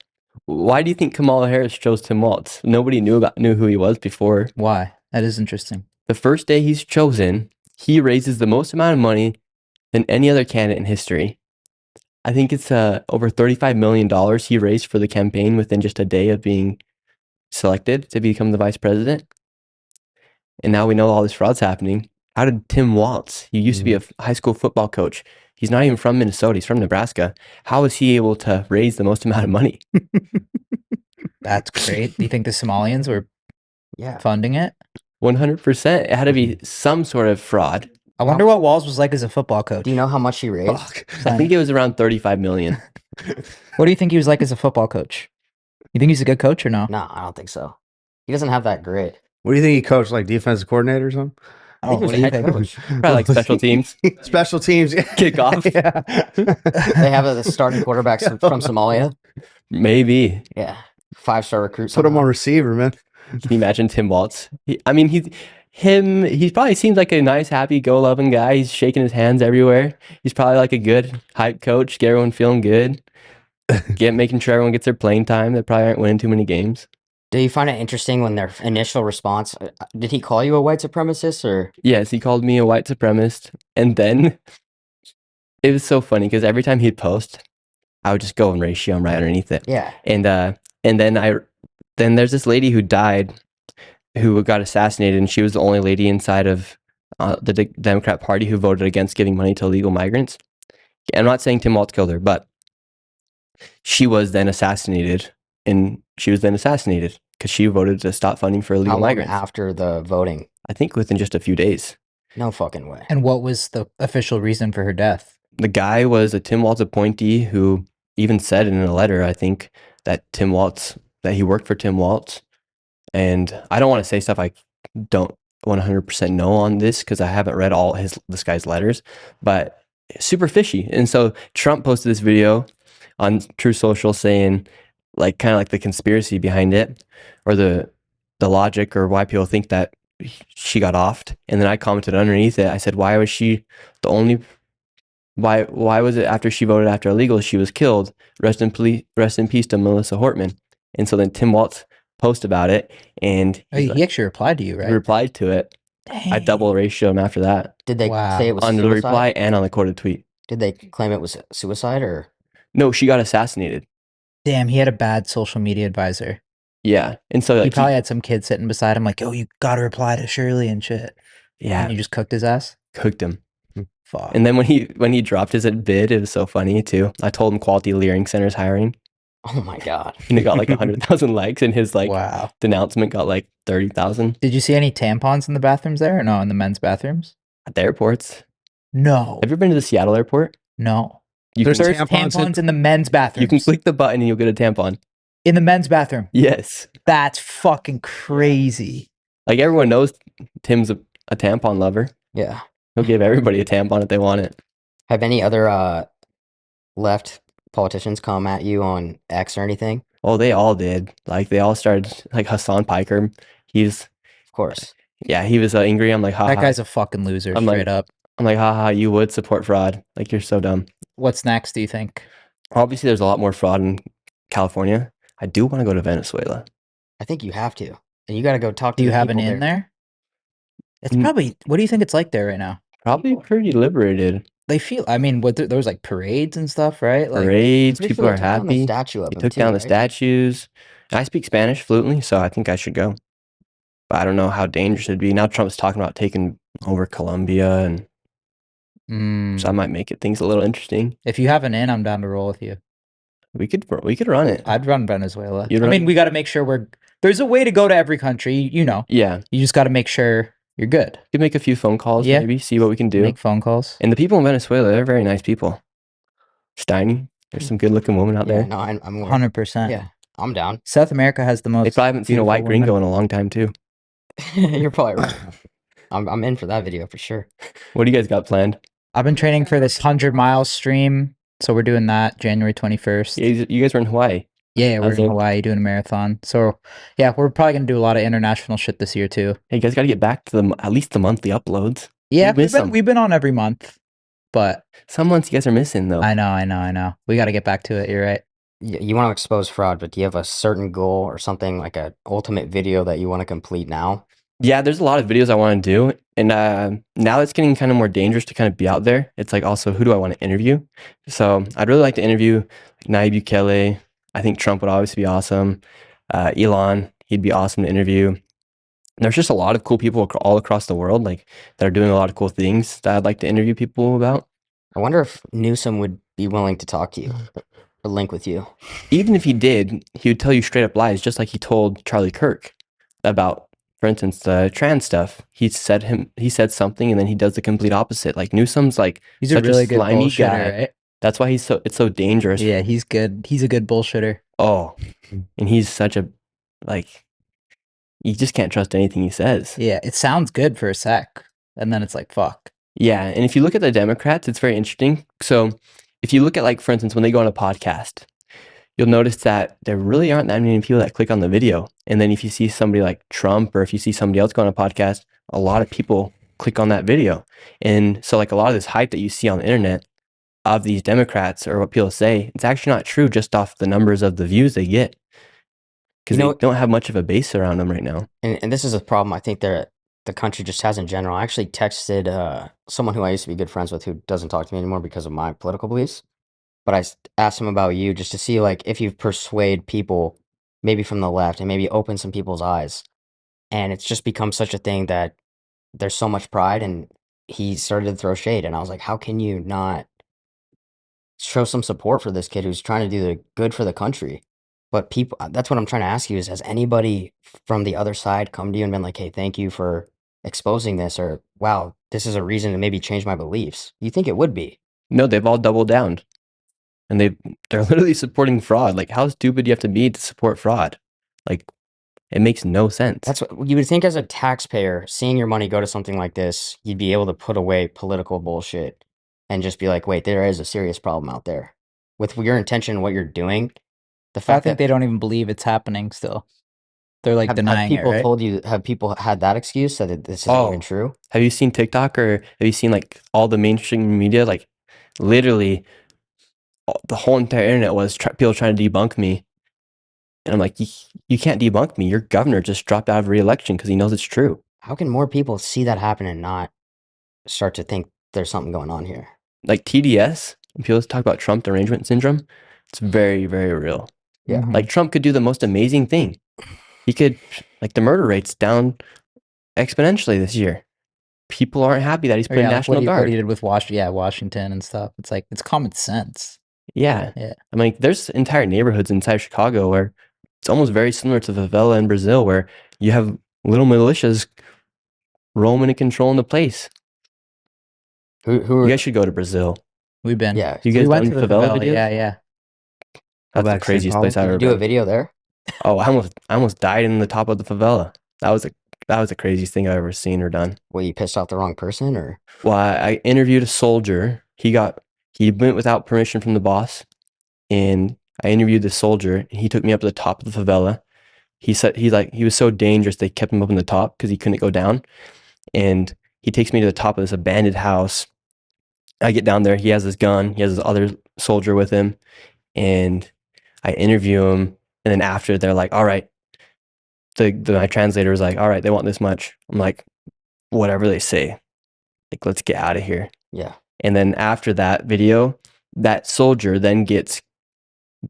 Why do you think Kamala Harris chose Tim Walz? Nobody knew who he was before. Why? That is interesting. The first day he's chosen, he raises the most amount of money than any other candidate in history. I think it's over $35 million he raised for the campaign within just a day of being selected to become the vice president. And now we know all this fraud's happening. How did Tim Walz, he used to be a high school football coach. He's not even from Minnesota. He's from Nebraska. How was he able to raise the most amount of money? That's great. Do you think the Somalians were Yeah. funding it? 100%. It had to be some sort of fraud. I wonder what Walz was like as a football coach. Do you know how much he raised? Fuck. I think it was around 35 million. What do you think he was like as a football coach? You think he's a good coach or no? No, I don't think so. He doesn't have that grit. What do you think he coached, like defensive coordinator or something? I think he was a head coach. Probably like special teams. Special teams. Kickoff. Yeah. They have the starting quarterbacks from Somalia. Maybe. Yeah. 5-star recruits. Put him on receiver, man. Can you imagine Tim Walz? He probably seems like a nice, happy-go-loving guy. He's shaking his hands everywhere. He's probably like a good hype coach, get everyone feeling good, making sure everyone gets their playing time. They probably aren't winning too many games. Do you find it interesting when their initial response, did he call you a white supremacist or? Yes, he called me a white supremacist, and then it was so funny because every time he'd post, I would just go and ratio him right underneath it. Yeah. And then there's this lady who died, who got assassinated, and she was the only lady inside of the Democrat Party who voted against giving money to illegal migrants. I'm not saying Tim Walz killed her, but she was then assassinated, because she voted to stop funding for How illegal long migrants. after the voting? I think within just a few days. No fucking way. And what was the official reason for her death? The guy was a Tim Walz appointee who even said in a letter, I think, that he worked for Tim Walz. And I don't want to say stuff I don't 100% know on this because I haven't read all this guy's letters, but super fishy. And so Trump posted this video on True Social saying, like, kind of like the conspiracy behind it, or the logic, or why people think that she got offed. And then I commented underneath it. I said, why was she the only? Why was it after she voted after illegal she was killed? Rest in peace to Melissa Hortman. And so then Tim Walz posted about it, and Oh, he actually replied to you, he right? replied to it. I double ratioed him after that Did they Wow. say it was on the suicide? reply and on the quoted tweet. Did they claim it was suicide or? No, she got assassinated. Damn, he had a bad social media advisor. Yeah, and so He like, probably had some kid sitting beside him, like, "Oh, you gotta reply to Shirley and shit." yeah, And you just cooked his ass. cooked him. Fuck. And then when he dropped his bid, it was so funny too. I told him Quality Learning Center's hiring. Oh my god. and it got like 100,000 likes, and his like Wow. denouncement got like 30,000 Did you see any tampons in the bathrooms there or no, in the men's bathrooms? at the airports. No. Have you ever been to the Seattle airport? No. You There's can, tampons in the men's bathrooms. you can click the button and you'll get a tampon. In the men's bathroom. Yes. That's fucking crazy. Like everyone knows Tim's a tampon lover. Yeah. He'll give everybody a tampon if they want it. Have any other left politicians come at you on X or anything? Oh, they all did. Like they all started, like Hassan Piker. He's, Of course. yeah, he was angry. I'm like, haha. That guy's a fucking loser, I'm straight like- up. I'm like, haha, you would support fraud. Like you're so dumb. What's next, do you think? Obviously, there's a lot more fraud in California. I do want to go to Venezuela. I think you have to. And you got to go talk to Do you the have an people in there? It's Mm. probably, what do you think it's like there right now? Probably pretty liberated. They feel, I mean, there was like parades and stuff, right? Like, Parades, Pretty people sure are they took down the happy. statue of They him took too, down the right? statues. I speak Spanish fluently, so I think I should go. But I don't know how dangerous it'd be. Now Trump's talking about taking over Colombia, and so I might make it things a little interesting. if you have an in, I'm down to roll with you. We could run it. I'd run Venezuela. You'd I mean, run- we got to make sure there's a way to go to every country, you know. Yeah, You just got to make sure you're good. could make a few phone calls, Yeah. maybe see what we can do. Make phone calls. And the people in Venezuela, they're very nice people. Steiny, there's some good-looking women out Yeah, there. no, I'm aware. 100%. Yeah, I'm down. South America has the most. They probably haven't seen a beautiful white women. gringo in a long time too. You're probably right. I'm in for that video for sure. What do you guys got planned? I've been training for this 100-mile stream. So we're doing that January 21st. You guys were in Hawaii. Yeah, we're How's in it? Hawaii doing a marathon. So yeah, we're probably going to do a lot of international shit this year too. Hey, you guys got to get back to at least the monthly uploads. Yeah, miss them. we've been on every month. But Some months you guys are missing though. I know. We got to get back to it. You're right. You want to expose fraud, but do you have a certain goal or something like a ultimate video that you want to complete now? Yeah, there's a lot of videos I want to do, and now it's getting kind of more dangerous to kind of be out there. It's like also who do I want to interview? So I'd really like to interview Nayib Bukele. I think Trump would obviously be awesome. Elon, he'd be awesome to interview. There's just a lot of cool people all across the world, like that are doing a lot of cool things that I'd like to interview people about. I wonder if Newsom would be willing to talk to you or link with you. Even if he did, he would tell you straight up lies, just like he told Charlie Kirk about, for instance, the trans stuff. He said something and then he does the complete opposite. Like Newsom's like He's a such really good slimy bullshitter, guy. right? That's why it's so dangerous. Yeah, he's good. He's a good bullshitter. Oh, and he's such a you just can't trust anything he says. Yeah, it sounds good for a sec. And then it's like, fuck. Yeah, and if you look at the Democrats, it's very interesting. So if you look at, like, for instance, when they go on a podcast, you'll notice that there really aren't that many people that click on the video. And then if you see somebody like Trump or if you see somebody else go on a podcast, a lot of people click on that video. And so like a lot of this hype that you see on the internet of these Democrats or what people say, it's actually not true just off the numbers of the views they get. Because You know they don't have much of a base around them right now. And this is a problem I think the country just has in general. I actually texted someone who I used to be good friends with who doesn't talk to me anymore because of my political beliefs. But asked him about you just to see like if you persuade people maybe from the left and maybe open some people's eyes. And it's just become such a thing that there's so much pride, and he started to throw shade. And I was like, how can you not show some support for this kid who's trying to do the good for the country? But people, that's what I'm trying to ask you is, has anybody from the other side come to you and been like, hey, thank you for exposing this, or wow, this is a reason to maybe change my beliefs? You think it would be? No, they've all doubled down. And they're literally supporting fraud. Like, how stupid do you have to be to support fraud? Like, it makes no sense. That's what you would think as a taxpayer, seeing your money go to something like this, you'd be able to put away political bullshit and just be like, wait, there is a serious problem out there. With your intention and what you're doing, the I fact think that they don't even believe it's happening still. They're like have denying people it, right? told you, have people had that excuse that this isn't Oh. even true? Have you seen TikTok or have you seen like all the mainstream media? Like, literally, the whole entire internet was people trying to debunk me. And I'm like, you can't debunk me. Your governor just dropped out of re-election because he knows it's true. How can more people see that happen and not start to think there's something going on here? Like TDS, when people talk about Trump derangement syndrome, it's very, very real. Yeah. Mhm. Like, Trump could do the most amazing thing. He could, like, the murder rate's down exponentially this year. People aren't happy that he's Or putting yeah, like National what Guard. he did with Washington and stuff. It's like, it's common sense. Yeah. Yeah. I mean, there's entire neighborhoods inside Chicago where it's almost very similar to the favela in Brazil, where you have little militias roaming and controlling the place. Who You are, guys should go to Brazil. We've been. yeah. You We guys went done to the favela favela. videos? Yeah. That's the back to St. craziest place Paulo? I've Did ever you do a been. video there? Oh, I almost died in the top of the favela. That was the craziest thing I've ever seen or done. Well, you pissed off the wrong person, or Well, I interviewed a soldier. He went without permission from the boss, and I interviewed the soldier, and he took me up to the top of the favela. He said he was so dangerous they kept him up in the top because he couldn't go down. And he takes me to the top of this abandoned house. I get down there. He has his gun. He has his other soldier with him, and I interview him. And then after, they're like, "All right." My translator was like, "All right, they want this much." I'm like, "Whatever they say. Like, let's get out of here." yeah. And then after that video, that soldier then gets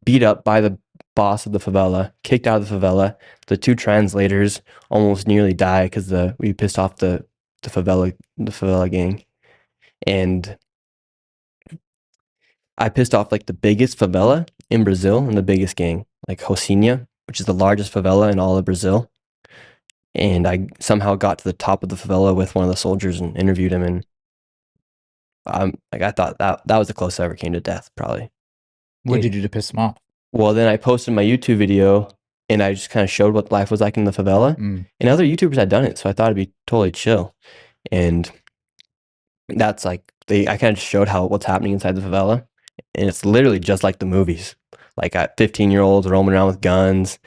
beat up by the boss of the favela, kicked out of the favela. The two translators almost nearly die because we pissed off the favela gang. And I pissed off like the biggest favela in Brazil and the biggest gang, like Rocinha, which is the largest favela in all of Brazil. And I somehow got to the top of the favela with one of the soldiers and interviewed him. And I thought that was the closest I ever came to death, probably. What'd you do to piss them off? Well, then I posted my YouTube video and I just kind of showed what life was like in the favela. Mm. And other YouTubers had done it, so I thought it'd be totally chill. And that's like I kind of showed what's happening inside the favela, and it's literally just like the movies. Like 15-year-olds roaming around with guns.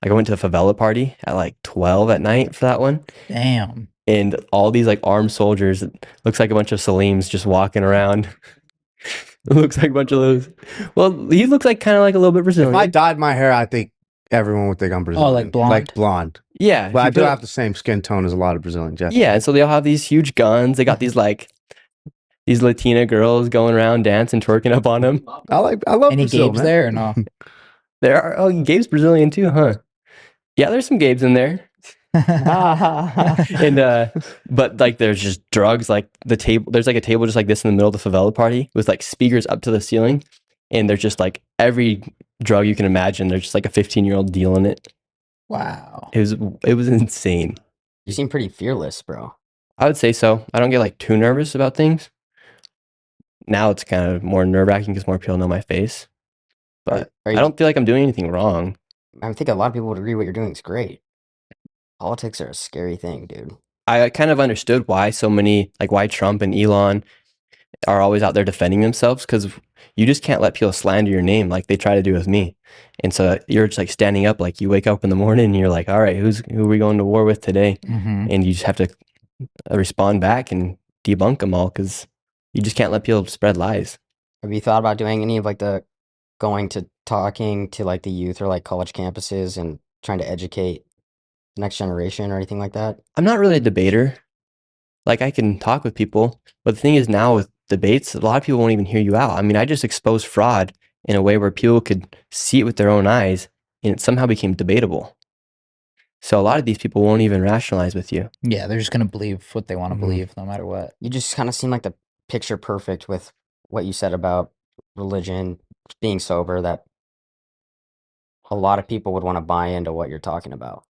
Like I went to a favela party at like 12 at night for that one, Damn. and all these like armed soldiers. It looks like a bunch of Salims just walking around. It looks like a bunch of those. Well, he looks like kind of like a little bit Brazilian. If I dyed my hair, I think everyone would think I'm Brazilian. like blonde? Like blonde. Yeah, But he I do put- have the same skin tone as a lot of Brazilians. Yes. Yeah, and so they all have these huge guns. They got these these Latina girls going around dancing, twerking up on them. I love Any Brazil, Gabes man. there or no? There are Gabe's Brazilian too, huh? Yeah, there's some Gabes in there. And but like there's just drugs, like there's like a table just like this in the middle of the favela party with like speakers up to the ceiling, and there's just like every drug you can imagine. There's just like a 15-year-old dealing it. Wow. It was insane. You seem pretty fearless, bro. I would say so. I don't get like too nervous about things. Now it's kind of more nerve-wracking because more people know my face. But Are I you- don't feel like I'm doing anything wrong. I think a lot of people would agree what you're doing is great. Politics are a scary thing, dude. I kind of understood why why Trump and Elon are always out there defending themselves, because you just can't let people slander your name like they try to do with me. And so you're just like standing up, like you wake up in the morning and you're like, all right, who are we going to war with today? Mm-hmm. And you just have to respond back and debunk them all, because you just can't let people spread lies. Have you thought about doing any of like talking to like the youth or like college campuses and trying to educate the next generation or anything like that? I'm not really a debater. Like I can talk with people, but the thing is now with debates, a lot of people won't even hear you out. I mean, I just exposed fraud in a way where people could see it with their own eyes, and it somehow became debatable. So a lot of these people won't even rationalize with you. Yeah, they're just gonna believe what they want to Mhm. believe, no matter what. You just kind of seem like the picture perfect with what you said about religion, being sober, that a lot of people would want to buy into what you're talking about.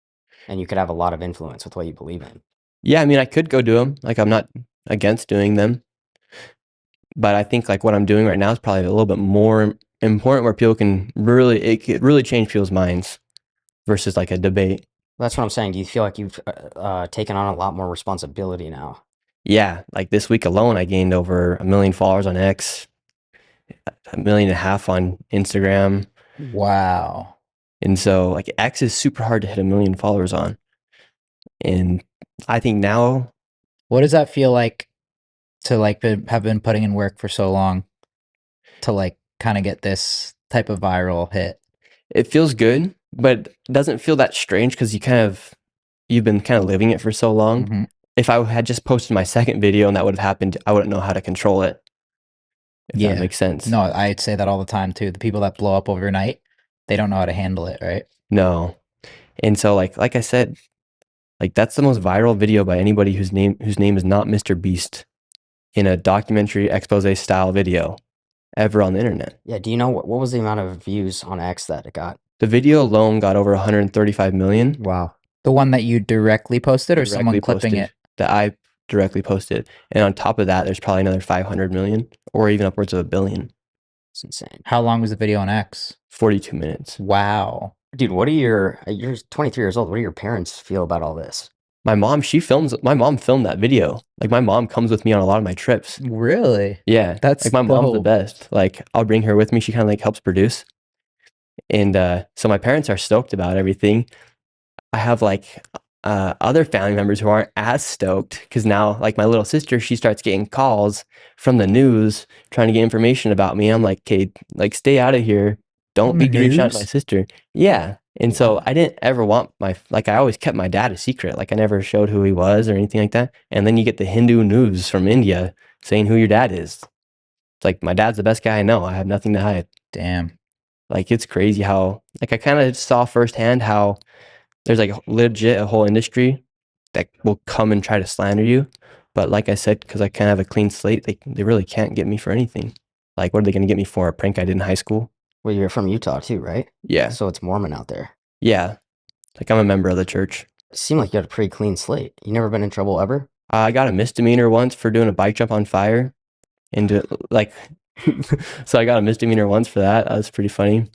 And you could have a lot of influence with what you believe in. Yeah, I mean, I could go do them. Like I'm not against doing them. But I think like what I'm doing right now is probably a little bit more important, where people it could really change people's minds versus like a debate. That's what I'm saying. Do you feel like you've taken on a lot more responsibility now? Yeah, like this week alone, I gained over 1 million followers on X, 1.5 million on Instagram. Wow. And so like X is super hard to hit 1 million followers on. And I think now, What does that feel like to like have been putting in work for so long to like kind of get this type of viral hit? it feels good, but it doesn't feel that strange because you've been kind of living it for so long. Mhm. If I had just posted my second video and that would have happened, I wouldn't know how to control it. If Yeah. that makes sense. No, I'd say that all the time too. The people that blow up overnight, they don't know how to handle it, right? No. And so like I said, like that's the most viral video by anybody whose name is not Mr. Beast in a documentary expose style video. ever on the internet. Yeah. Do you know what was the amount of views on X that it got? The video alone got over 135 million. Wow. The one that you directly posted or someone clipping it? That I directly posted. And on top of that, there's probably another 500 million or even upwards of 1 billion. It's insane. How long was the video on X? 42 minutes. Wow. Dude, you're 23 years old. What do your parents feel about all this? My mom filmed that video. Like my mom comes with me on a lot of my trips. Really? Yeah. That's like my mom's the dope. best. Like I'll bring her with me. She kind of like helps produce. And so my parents are stoked about everything. I have like other family members who aren't as stoked because now like my little sister, she starts getting calls from the news trying to get information about me. I'm like, okay, like stay out of here. Don't be reaching out to my sister. Yeah. And so I didn't ever want I always kept my dad a secret. Like I never showed who he was or anything like that. And then you get the Hindu news from India saying who your dad is. It's like, my dad's the best guy I know. I have nothing to hide. Damn. Like it's crazy how, like I kind of saw firsthand how there's like legit a whole industry that will come and try to slander you. But like I said, because I kind of have a clean slate, they really can't get me for anything. Like, what are they going to get me for? A prank I did in high school? Well, you're from Utah too, right? Yeah. So it's Mormon out there. Yeah. Like I'm a member of the church. It seemed like you had a pretty clean slate. You never been in trouble ever? I got a misdemeanor once for doing a bike jump on fire. And so I got a misdemeanor once for that. That was pretty funny.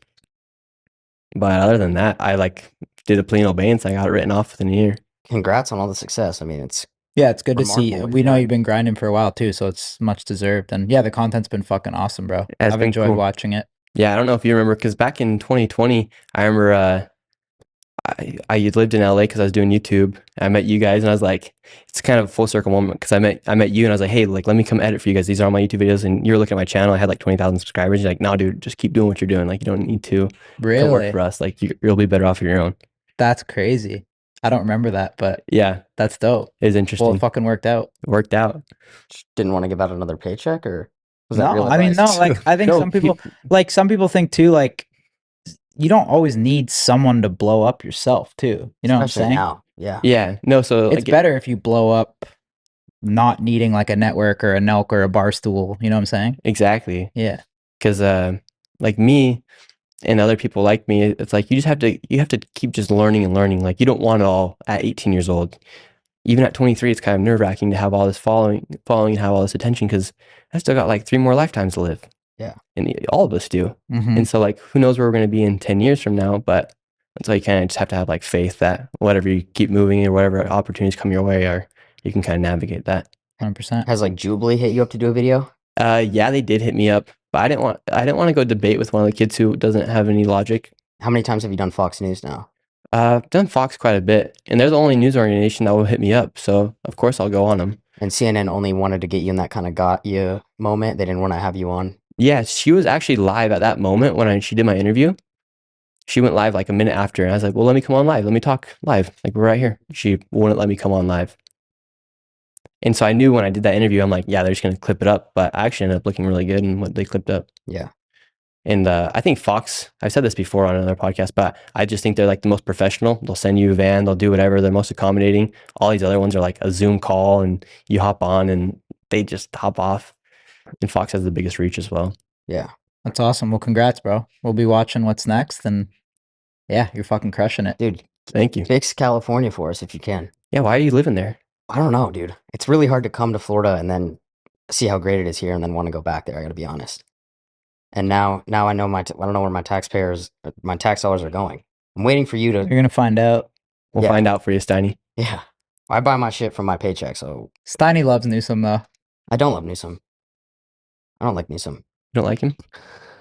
But other than that, I like did a plea in obeyance. I got it written off within a year. Congrats on all the success. I mean, it's good to see. remarkable what We you've know done. you've been grinding for a while too, so it's much deserved. And yeah, the content's been fucking awesome, bro. It's I've been enjoyed cool. watching it. Yeah, I don't know if you remember, because back in 2020, I remember I lived in LA because I was doing YouTube. I met you guys, and I was like, it's kind of a full circle moment because I met you, and I was like, hey, like let me come edit for you guys. These are all my YouTube videos, and you were looking at my channel. I had like 20,000 subscribers. You're like, no, dude, just keep doing what you're doing. Like you don't need to come work Really? for us. Like you'll be better off on your own. That's crazy. I don't remember that, but Yeah, that's dope. it was interesting. Well, it fucking worked out. It worked out. didn't want to give out another paycheck, or was that No, real I mean, no, advice? like I think No, some people think too, like you don't always need someone to blow up yourself too. You know what I'm Especially saying? now. Yeah. Yeah, no. So It's like, better if you blow up not needing like a network or a Nelk or a bar stool. You know what I'm saying? exactly. Yeah. Because like me and other people like me, it's like you have to keep just learning and learning. Like you don't want it all at 18 years old. Even at 23, it's kind of nerve-wracking to have all this following and have all this attention, because I still got like 3 more lifetimes to live. Yeah. And all of us do. Mhm. And so like who knows where we're going to be in 10 years from now, but that's why you kind of just have to have like faith that whatever you keep moving or whatever opportunities come your way, or you can kind of navigate that. 100%. Has like Jubilee hit you up to do a video? Yeah, they did hit me up, but I didn't want to go debate with one of the kids who doesn't have any logic. How many times have you done Fox News now? I've done Fox quite a bit, and they're the only news organization that will hit me up. So of course I'll go on them. And CNN only wanted to get you in that kind of got you moment. They didn't want to have you on. Yeah, she was actually live at that moment when she did my interview. She went live like a minute after, and I was like, well, let me come on live. Let me talk live. Like, we're right here. She wouldn't let me come on live. And so I knew when I did that interview, I'm like, yeah, they're just going to clip it up. But I actually ended up looking really good in what they clipped up. Yeah. And I think Fox, I've said this before on another podcast, but I just think they're like the most professional. They'll send you a van, they'll do whatever. They're most accommodating. All these other ones are like a Zoom call, and you hop on and they just hop off. And Fox has the biggest reach as well. Yeah. That's awesome. Well, congrats, bro. We'll be watching what's next, and yeah, you're fucking crushing it. Dude, Thank you. fix California for us if you can. Yeah, why are you living there? I don't know, dude. It's really hard to come to Florida and then see how great it is here and then want to go back there. I got to be honest. And now I know I don't know where my tax dollars are going. I'm waiting for you You're to. gonna find out. We'll Yeah. find out for you, Steiny. Yeah. I buy my shit from my paycheck, so Steiny loves Newsom though. I don't love Newsom. I don't like Newsom. You don't like him?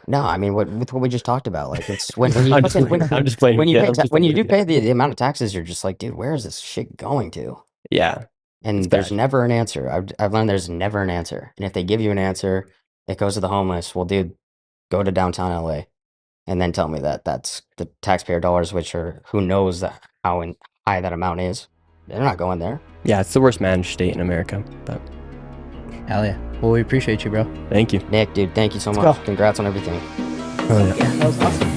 No, I mean with what we just talked about, like it's when you I'm just fucking- playing. I'm just playing. when with you you. pay I'm just when you playing do with pay the amount of taxes, you're just like, dude, where is this shit going to? Yeah, And It's there's bad. never an answer. I've learned there's never an answer. And if they give you an answer, it goes to the homeless. Well, dude, go to downtown LA and then tell me that that's the taxpayer dollars, which are who knows how high that amount is. They're not going there. yeah. It's the worst managed state in America. But Hell yeah. Well, we appreciate you, bro. thank you. Nick, dude, thank you so Let's much. go. Congrats on everything. Oh, yeah. Yeah, that was awesome.